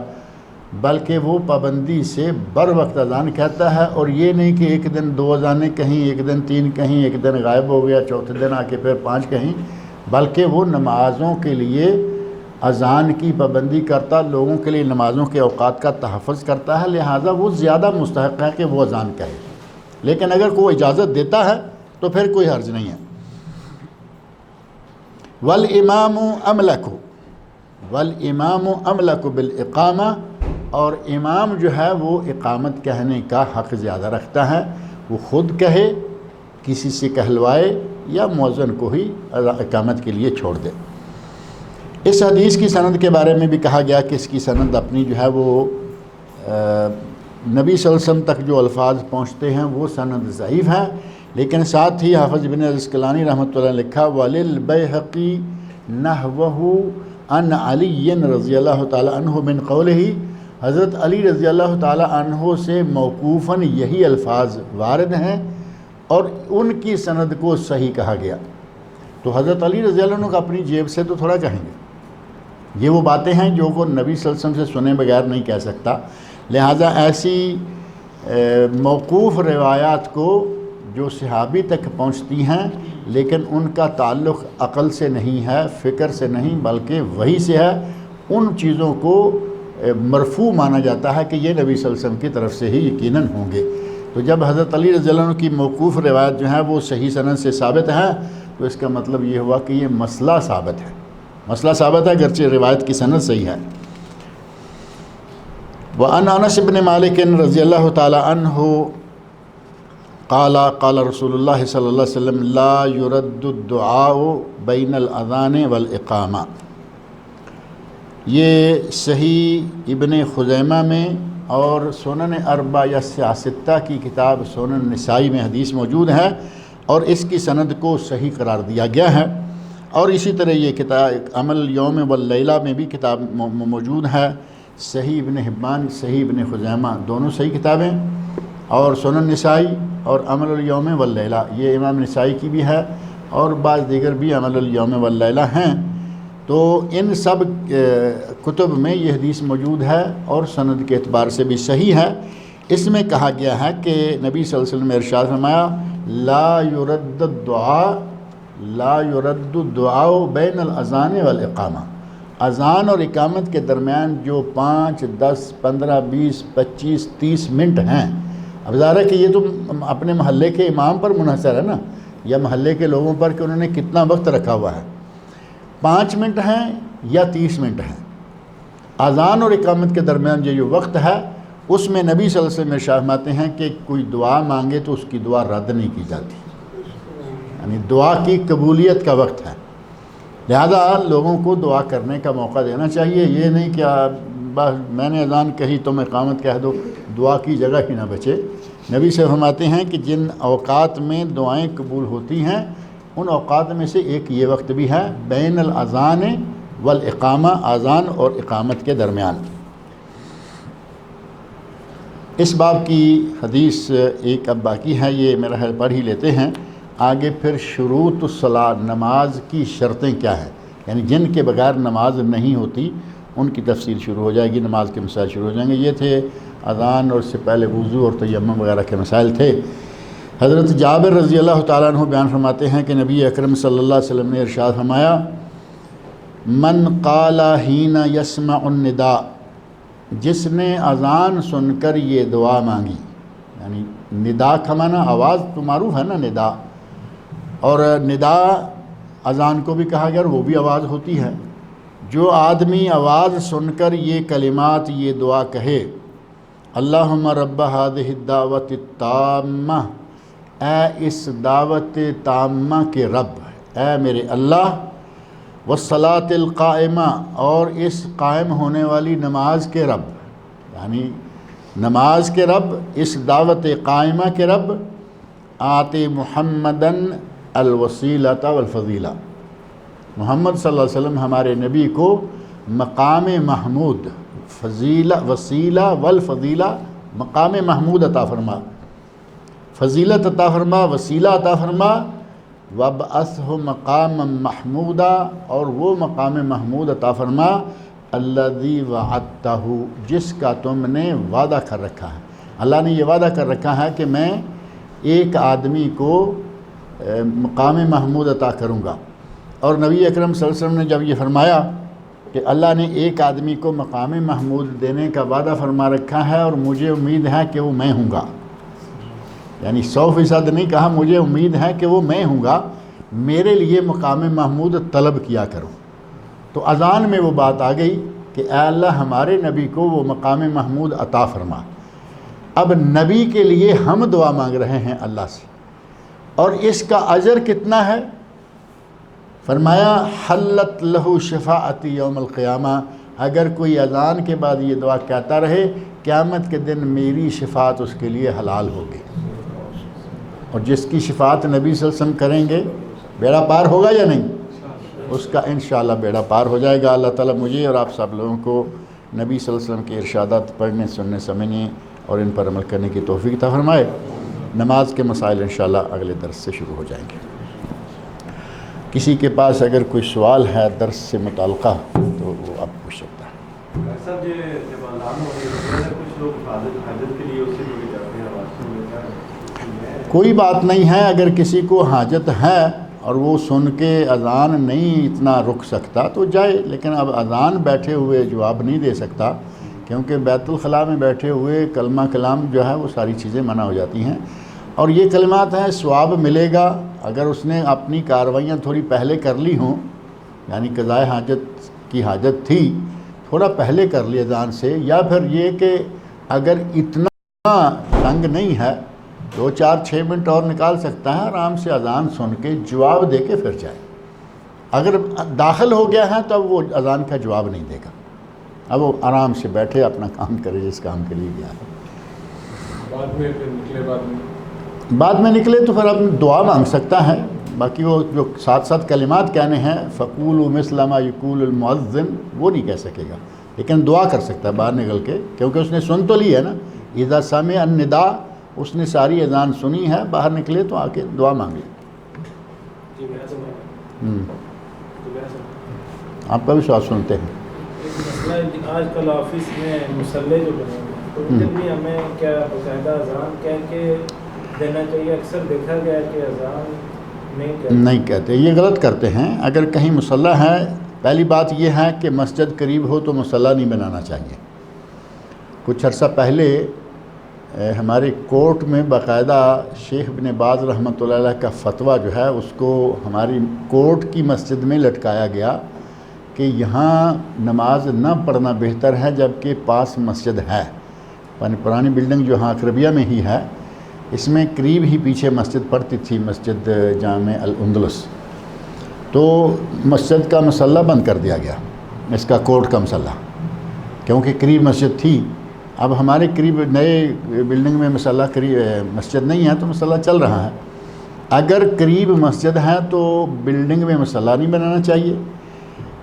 بلکہ وہ پابندی سے بر وقت اذان کہتا ہے، اور یہ نہیں کہ ایک دن 2 اذانیں کہیں، ایک دن 3 کہیں، ایک دن غائب ہو گیا، چوتھے دن آ کے پھر 5 کہیں، بلکہ وہ نمازوں کے لیے اذان کی پابندی کرتا، لوگوں کے لیے نمازوں کے اوقات کا تحفظ کرتا ہے، لہٰذا وہ زیادہ مستحق ہے کہ وہ اذان کہے۔ لیکن اگر کوئی اجازت دیتا ہے تو پھر کوئی حرج نہیں ہے۔ والامام املک بالاقامہ، اور امام جو ہے وہ اقامت کہنے کا حق زیادہ رکھتا ہے، وہ خود کہے، کسی سے کہلوائے، یا مؤذن کو ہی اقامت کے لیے چھوڑ دے۔ اس حدیث کی سند کے بارے میں بھی کہا گیا کہ اس کی سند اپنی جو ہے وہ نبی صلی اللہ علیہ وسلم تک جو الفاظ پہنچتے ہیں وہ سند ضعیف ہیں، لیکن ساتھ ہی حافظ ابن عسقلانی رحمۃ اللہ نے لکھا وَلِلْبَيْهَقِي نَحْوَهُ عن علی رضی اللہ تعالی عنہ من قولہ، حضرت علی رضی اللہ تعالی عنہ سے موقوفاً یہی الفاظ وارد ہیں، اور ان کی سند کو صحیح کہا گیا۔ تو حضرت علی رضی اللہ عنہ کو اپنی جیب سے تو تھوڑا کہیں گے، یہ وہ باتیں ہیں جو وہ نبی صلی اللہ علیہ وسلم سے سنے بغیر نہیں کہہ سکتا، لہٰذا ایسی موقوف روایات کو جو صحابی تک پہنچتی ہیں لیکن ان کا تعلق عقل سے نہیں ہے، فکر سے نہیں، بلکہ وحی سے ہے، ان چیزوں کو مرفوع مانا جاتا ہے کہ یہ نبی صلی اللہ علیہ وسلم کی طرف سے ہی یقیناً ہوں گے۔ تو جب حضرت علی رضی اللہ عنہ کی موقوف روایت جو ہے وہ صحیح سند سے ثابت ہے، تو اس کا مطلب یہ ہوا کہ یہ مسئلہ ثابت ہے، مسئلہ ثابت ہے گرچہ روایت کی سند صحیح ہے۔ وعن انس بن مالک رضی اللہ تعالی عنہ قال رسول اللہ صلی اللہ علیہ وسلم لا يرد الدعاء بین الاذان والاقامہ۔ یہ صحیح ابن خزیمہ میں اور سنن اربع یا سیاستہ کی کتاب سنن نسائی میں حدیث موجود ہے، اور اس کی سند کو صحیح قرار دیا گیا ہے، اور اسی طرح یہ کتاب عمل یوم واللیلہ میں بھی کتاب موجود ہے، صحیح ابن حبان، صحیح ابن خزیمہ، دونوں صحیح کتابیں، اور سنن نسائی اور عمل الیوم واللیلہ یہ امام نسائی کی بھی ہے، اور بعض دیگر بھی عمل الیوم واللیلہ ہیں۔ تو ان سب کتب میں یہ حدیث موجود ہے اور سند کے اعتبار سے بھی صحیح ہے۔ اس میں کہا گیا ہے کہ نبی صلی اللہ علیہ وسلم نے ارشاد فرمایا لا يرد الدعاء بین الاذان والاقامہ، اذان اور اقامت کے درمیان جو 5، 10، 15، 20، 25، 30 منٹ ہیں، اب ظاہر ہے کہ یہ تو اپنے محلے کے امام پر منحصر ہے نا، یا محلے کے لوگوں پر کہ انہوں نے کتنا وقت رکھا ہوا ہے، 5 منٹ ہیں یا 30 منٹ ہیں، اذان اور اقامت کے درمیان جو وقت ہے اس میں نبی صلی اللہ علیہ وسلم ارشاد فرماتے ہیں کہ کوئی دعا مانگے تو اس کی دعا رد نہیں کی جاتی، یعنی دعا کی قبولیت کا وقت ہے، لہذا لوگوں کو دعا کرنے کا موقع دینا چاہیے، یہ نہیں کہ بس میں نے اذان کہی تم اقامت کہہ دو، دعا کی جگہ ہی نہ بچے۔ نبی سے فرماتے ہیں کہ جن اوقات میں دعائیں قبول ہوتی ہیں ان اوقات میں سے ایک یہ وقت بھی ہے بین الاذان والاقامہ، اذان اور اقامت کے درمیان۔ اس باب کی حدیث ایک اب باقی ہے، یہ میرا خیال پڑھ ہی لیتے ہیں۔ آگے پھر شروط الصلاۃ، نماز کی شرطیں کیا ہیں، یعنی جن کے بغیر نماز نہیں ہوتی ان کی تفصیل شروع ہو جائے گی، نماز کے مسائل شروع ہو جائیں گے۔ یہ تھے اذان اور اس سے پہلے وضو اور تیمم وغیرہ کے مسائل تھے۔ حضرت جابر رضی اللہ تعالیٰ عنہ بیان فرماتے ہیں کہ نبی اکرم صلی اللہ علیہ وسلم نے ارشاد فرمایا، من قال حین یسمع النداء، جس نے اذان سن کر یہ دعا مانگی، یعنی ندا کا معنی آواز تو معروف ہے نا، ندا، اور ندا اذان کو بھی کہا گیا اور وہ بھی آواز ہوتی ہے۔ جو آدمی آواز سن کر یہ کلمات، یہ دعا کہے، اللہم رب ہذہ الدعوۃ التامہ، اے اس دعوت تامہ کے رب، اے میرے اللہ، والصلاۃ القائمہ، اور اس قائم ہونے والی نماز کے رب، یعنی نماز کے رب، اس دعوت قائمہ کے رب، آتے محمدن الوسیلۃ والفضیلہ، محمد صلی اللہ علیہ وسلم ہمارے نبی کو مقام محمود، وسیلہ والفضیلہ، مقام محمود عطا فرما، فضیلت عطا فرما، وسیلہ عطا فرما، وابعثہ مقاما محمودا، اور وہ مقام محمود عطا فرما، الذی وعدتہ، جس کا تم نے وعدہ کر رکھا ہے۔ اللہ نے یہ وعدہ کر رکھا ہے کہ میں ایک آدمی کو مقام محمود عطا کروں گا، اور نبی اکرم صلی اللہ علیہ وسلم نے جب یہ فرمایا کہ اللہ نے ایک آدمی کو مقام محمود دینے کا وعدہ فرما رکھا ہے اور مجھے امید ہے کہ وہ میں ہوں گا، یعنی 100% نہیں کہا، مجھے امید ہے کہ وہ میں ہوں گا، میرے لیے مقام محمود طلب کیا کرو، تو اذان میں وہ بات آ گئی کہ اے اللہ ہمارے نبی کو وہ مقام محمود عطا فرما۔ اب نبی کے لیے ہم دعا مانگ رہے ہیں اللہ سے، اور اس کا اجر کتنا ہے؟ فرمایا حلت لہو شفاعتی یوم القیامہ، اگر کوئی اذان کے بعد یہ دعا کہتا رہے، قیامت کے دن میری شفاعت اس کے لیے حلال ہوگی، اور جس کی شفاعت نبی صلی اللہ علیہ وسلم کریں گے بیڑا پار ہوگا یا نہیں؟ اس کا انشاءاللہ بیڑا پار ہو جائے گا۔ اللہ تعالیٰ مجھے اور آپ سب لوگوں کو نبی صلی اللہ علیہ وسلم کے ارشادات پڑھنے، سننے، سمجھنے اور ان پر عمل کرنے کی توفیق عطا فرمائے۔ نماز کے مسائل انشاءاللہ اگلے درس سے شروع ہو جائیں گے۔ کسی کے پاس اگر کوئی سوال ہے درس سے متعلقہ تو وہ آپ پوچھ سکتا ہے۔ کوئی بات نہیں ہے، اگر کسی کو حاجت ہے اور وہ سن کے اذان نہیں اتنا رک سکتا تو جائے، لیکن اب اذان بیٹھے ہوئے جواب نہیں دے سکتا، کیونکہ بیت الخلاء میں بیٹھے ہوئے کلمہ کلام جو ہے وہ ساری چیزیں منع ہو جاتی ہیں، اور یہ کلمات ہیں ثواب ملے گا اگر اس نے اپنی کاروائیاں تھوڑی پہلے کر لی ہوں، یعنی قضائے حاجت کی حاجت تھی تھوڑا پہلے کر لی اذان سے، یا پھر یہ کہ اگر اتنا تنگ نہیں ہے 2 4 6 منٹ اور نکال سکتا ہے، آرام سے اذان سن کے جواب دے کے پھر جائے۔ اگر داخل ہو گیا ہے تو اب وہ اذان کا جواب نہیں دے گا، اب وہ آرام سے بیٹھے اپنا کام کرے جس کام کے لیے گیا ہے۔ بعد میں نکلے تو پھر اپنی دعا مانگ سکتا ہے، باقی وہ جو ساتھ ساتھ کلمات کہنے ہیں فَقُولُوا مِثْلَ مَا يَقُولُ الْمُؤَذِّنُ وہ نہیں کہہ سکے گا، لیکن دعا کر سکتا ہے باہر نکل کے، کیونکہ اس نے سن تو لی ہے نا، اِذَا سَمِعَ النِّدَاءَ، اس نے ساری اذان سنی ہے، باہر نکلے تو آ کے دعا مانگ لے۔ آپ کا بھی سوال سنتے ہیں۔ آج کل آفس میں مسلح جو بنے ہیں تو ان بھی ہمیں کیا باقاعدہ اذان کہہ کے دینا چاہیے؟ اکثر دیکھا گیا کہ اذان نہیں کہتے، یہ غلط کرتے ہیں۔ اگر کہیں مصلی ہے، پہلی بات یہ ہے کہ مسجد قریب ہو تو مصلی نہیں بنانا چاہیے۔ کچھ عرصہ پہلے ہمارے کورٹ میں باقاعدہ شیخ ابن باز رحمۃ اللہ علیہ کا فتویٰ جو ہے اس کو ہماری کورٹ کی مسجد میں لٹکایا گیا کہ یہاں نماز نہ پڑھنا بہتر ہے، جبکہ پاس مسجد ہے، پرانی بلڈنگ جو ہاں اقربیہ میں ہی ہے، اس میں قریب ہی پیچھے مسجد پڑتی تھی، مسجد جامع الاندلس، تو مسجد کا مصلی بند کر دیا گیا، اس کا کورٹ کا مصلی، کیونکہ قریب مسجد تھی۔ اب ہمارے قریب نئے بلڈنگ میں مصلی قریب مسجد نہیں ہے تو مصلی چل رہا ہے، اگر قریب مسجد ہے تو بلڈنگ میں مصلی نہیں بنانا چاہیے،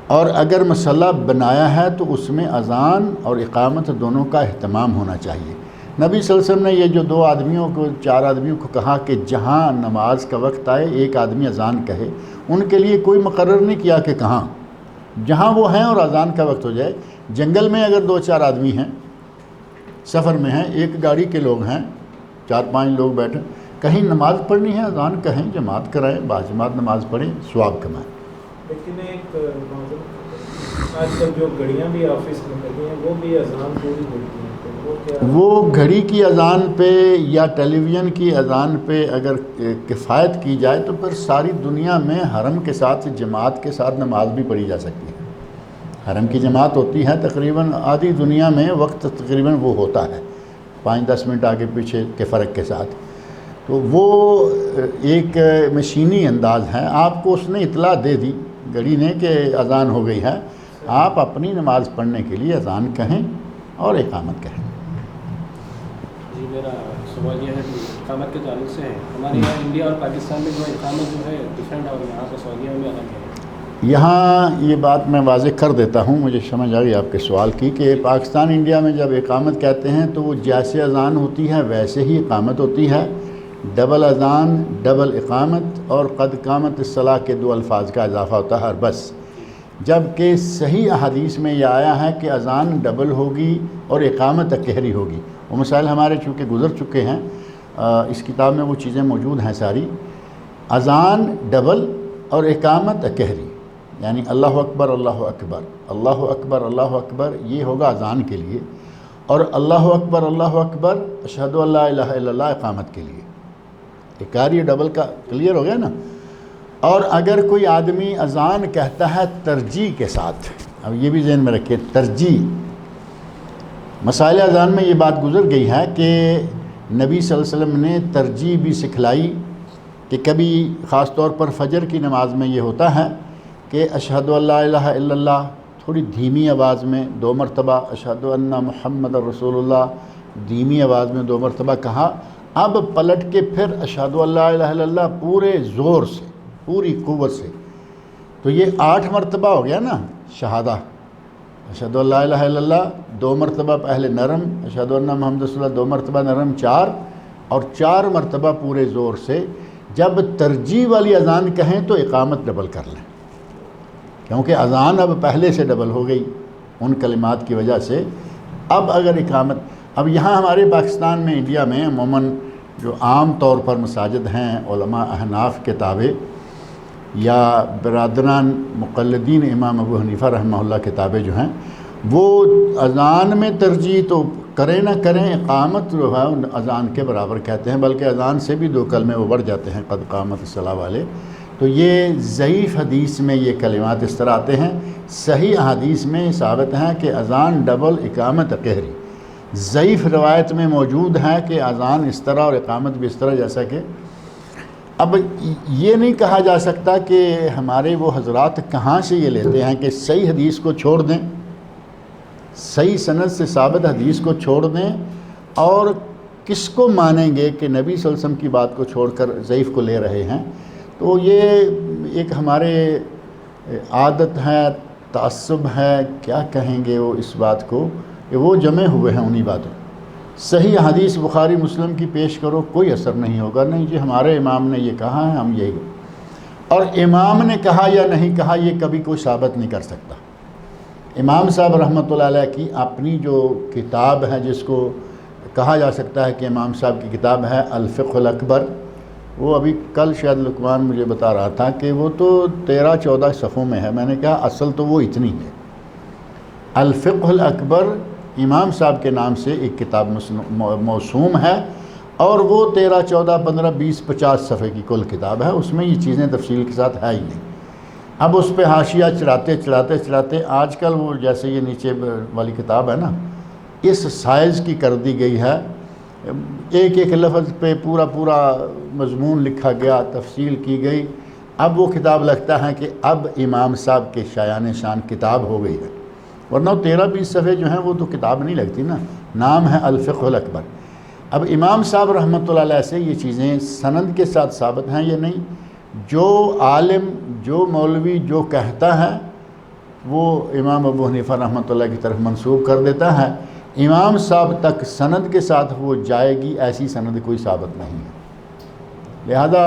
اور اگر مصلی بنایا ہے تو اس میں اذان اور اقامت دونوں کا اہتمام ہونا چاہیے۔ نبی صلی اللہ علیہ وسلم نے یہ جو 4 آدمیوں کو کہا کہ جہاں نماز کا وقت آئے ایک آدمی اذان کہے، ان کے لیے کوئی مقرر نہیں کیا کہ کہاں، جہاں وہ ہیں اور اذان کا وقت ہو جائے۔ جنگل میں اگر 2-4 آدمی ہیں، سفر میں ہیں، ایک گاڑی کے لوگ ہیں، 4-5 لوگ بیٹھے، کہیں نماز پڑھنی ہے اذان کہیں، جماعت کرائیں، باجماعت نماز پڑھیں، ثواب کمائیں۔ لیکن ایک آج کل جو گھڑیاں بھی آفس میں لگی ہیں وہ بھی اذان پوری ہوتی ہیں، تو وہ کیا؟ وہ گھڑی کی اذان پہ یا ٹیلی ویژن کی اذان پہ اگر کفایت کی جائے تو پھر ساری دنیا میں حرم کے ساتھ جماعت کے ساتھ نماز بھی پڑھی جا سکتی ہے۔ حرم کی جماعت ہوتی ہے تقریباً آدھی دنیا میں، وقت تقریباً وہ ہوتا ہے 5-10 منٹ آگے پیچھے کے فرق کے ساتھ، تو وہ ایک مشینی انداز ہے۔ آپ کو اس نے اطلاع دے دی گھڑی نے کہ اذان ہو گئی ہے، آپ اپنی نماز پڑھنے کے لیے اذان کہیں اور اقامت کہیں۔ جی میرا سوال یہ ہے کہ اقامت کے تعلق سے ہے، ہمارے یہاں انڈیا اور پاکستان میں جو ہے اقامت جو ہے ڈفرینٹ، اور یہاں پہ سعودیہ میں الگ ہے۔ یہاں یہ بات میں واضح کر دیتا ہوں، مجھے سمجھ آ گئی آپ کے سوال کی، کہ پاکستان انڈیا میں جب اقامت کہتے ہیں تو وہ جیسے اذان ہوتی ہے ویسے ہی اقامت ہوتی ہے، ڈبل اذان، ڈبل اقامت اور قد قامت الصلاۃ کے 2 الفاظ کا اضافہ ہوتا ہے بس۔ جبکہ صحیح احادیث میں یہ آیا ہے کہ اذان ڈبل ہوگی اور اقامت اکہری ہوگی۔ وہ مسائل ہمارے چونکہ گزر چکے ہیں، اس کتاب میں وہ چیزیں موجود ہیں ساری۔ اذان ڈبل اور اقامت اکہری، یعنی اللہ اکبر اللہ اکبر اللہ اکبر اللہ اکبر، یہ ہوگا اذان کے لیے، اور اللہ اکبر اشہد ان لا الہ الا اللہ اقامت کے لیے۔ یہ ڈبل کا کلیئر ہو گیا نا۔ اور اگر کوئی آدمی اذان کہتا ہے ترجیح کے ساتھ، اب یہ بھی ذہن میں رکھیں، ترجیح، مسائل اذان میں یہ بات گزر گئی ہے کہ نبی صلی اللہ علیہ وسلم نے ترجیح بھی سکھلائی، کہ کبھی خاص طور پر فجر کی نماز میں یہ ہوتا ہے کہ اشہد ان لا الہ الا اللہ تھوڑی دھیمی آواز میں 2 مرتبہ، اشہد ان محمد رسول اللہ دھیمی آواز میں 2 مرتبہ کہا، اب پلٹ کے پھر اشہد ان لا الہ الا اللہ پورے زور سے، پوری قوت سے، تو یہ 8 مرتبہ ہو گیا نا شہادہ۔ اشہد ان لا الہ الا اللہ 2 مرتبہ پہلے نرم، اشہد ان محمد رسول اللہ 2 مرتبہ نرم، 4، اور 4 مرتبہ پورے زور سے۔ جب ترجیح والی اذان کہیں تو اقامت ڈبل کر لیں، کیونکہ اذان اب پہلے سے ڈبل ہو گئی ان کلمات کی وجہ سے۔ اب اگر اقامت، اب یہاں ہمارے پاکستان میں، انڈیا میں عموماً جو عام طور پر مساجد ہیں علماء احناف کے تابع یا برادران مقلدین امام ابو حنیفہ رحمہ اللہ کے تابع جو ہیں، وہ اذان میں ترجیح تو کریں نہ کریں، اقامت جو ہے اذان کے برابر کہتے ہیں، بلکہ اذان سے بھی 2 کلمے وہ بڑھ جاتے ہیں قد قامت الصلاۃ والے۔ تو یہ ضعیف حدیث میں یہ کلمات اس طرح آتے ہیں، صحیح احادیث میں ثابت ہیں کہ اذان ڈبل اقامت اکہری۔ ضعیف روایت میں موجود ہے کہ اذان اس طرح اور اقامت بھی اس طرح، جیسا کہ اب یہ نہیں کہا جا سکتا کہ ہمارے وہ حضرات کہاں سے یہ لیتے ہیں کہ صحیح حدیث کو چھوڑ دیں، صحیح سند سے ثابت حدیث کو چھوڑ دیں، اور کس کو مانیں گے کہ نبی صلی اللہ علیہ وسلم کی بات کو چھوڑ کر ضعیف کو لے رہے ہیں۔ تو یہ ایک ہمارے عادت ہے، تعصب ہے، کیا کہیں گے وہ اس بات کو، کہ وہ جمع ہوئے ہیں انہی باتوں۔ صحیح حدیث بخاری مسلم کی پیش کرو، کوئی اثر نہیں ہوگا، نہیں جی ہمارے امام نے یہ کہا ہے ہم یہی، اور امام نے کہا یا نہیں کہا یہ کبھی کوئی ثابت نہیں کر سکتا۔ امام صاحب رحمۃ اللہ علیہ کی اپنی جو کتاب ہے، جس کو کہا جا سکتا ہے کہ امام صاحب کی کتاب ہے الفقہ الاکبر، وہ ابھی کل شاید لقمان مجھے بتا رہا تھا کہ وہ تو 13-14 صفحوں میں ہے۔ میں نے کہا اصل تو وہ اتنی ہے۔ الفقہ الاکبر امام صاحب کے نام سے ایک کتاب موسوم ہے، اور وہ 13, 14, 15, 20, 50 صفحے کی کل کتاب ہے، اس میں یہ چیزیں تفصیل کے ساتھ ہے ہی نہیں۔ اب اس پہ حاشیہ چڑھاتے آج کل وہ جیسے یہ نیچے والی کتاب ہے نا، اس سائز کی کر دی گئی ہے، ایک ایک لفظ پہ پورا مضمون لکھا گیا، تفصیل کی گئی۔ اب وہ کتاب لگتا ہے کہ اب امام صاحب کے شایان شان کتاب ہو گئی ہے، ورنہ 13-20 صفحے جو ہیں وہ تو کتاب نہیں لگتی نا، نام ہے الفقہ الاکبر۔ اب امام صاحب رحمۃ اللہ علیہ سے یہ چیزیں سند کے ساتھ ثابت ہیں یا نہیں، جو عالم جو مولوی جو کہتا ہے وہ امام ابو حنیفہ رحمۃ اللہ کی طرف منسوب کر دیتا ہے، امام صاحب تک سند کے ساتھ وہ جائے گی، ایسی سند کوئی ثابت نہیں ہے۔ لہذا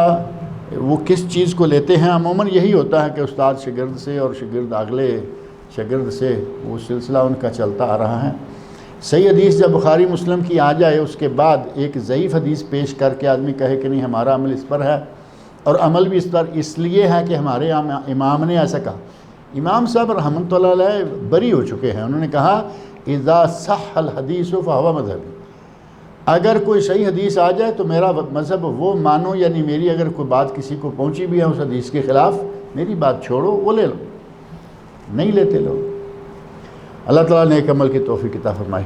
وہ کس چیز کو لیتے ہیں، عموماً یہی ہوتا ہے کہ استاد شاگرد سے اور شاگرد اگلے شاگرد سے وہ سلسلہ ان کا چلتا آ رہا ہے۔ صحیح حدیث جب بخاری مسلم کی آ جائے، اس کے بعد ایک ضعیف حدیث پیش کر کے آدمی کہے کہ نہیں ہمارا عمل اس پر ہے، اور عمل بھی اس پر اس لیے ہے کہ ہمارے امام نے ایسا کہا۔ امام صاحب رحمۃ اللہ علیہ بری ہو چکے ہیں، انہوں نے کہا اذا صح الحدیث فہو مذہبی، اگر کوئی صحیح حدیث آ جائے تو میرا مذہب وہ مانو، یعنی میری اگر کوئی بات کسی کو پہنچی بھی ہے اس حدیث کے خلاف، میری بات چھوڑو، وہ لے لو، نہیں لیتے لوگ۔ اللہ تعالیٰ نیک عمل کی توفیق عطا فرمائے۔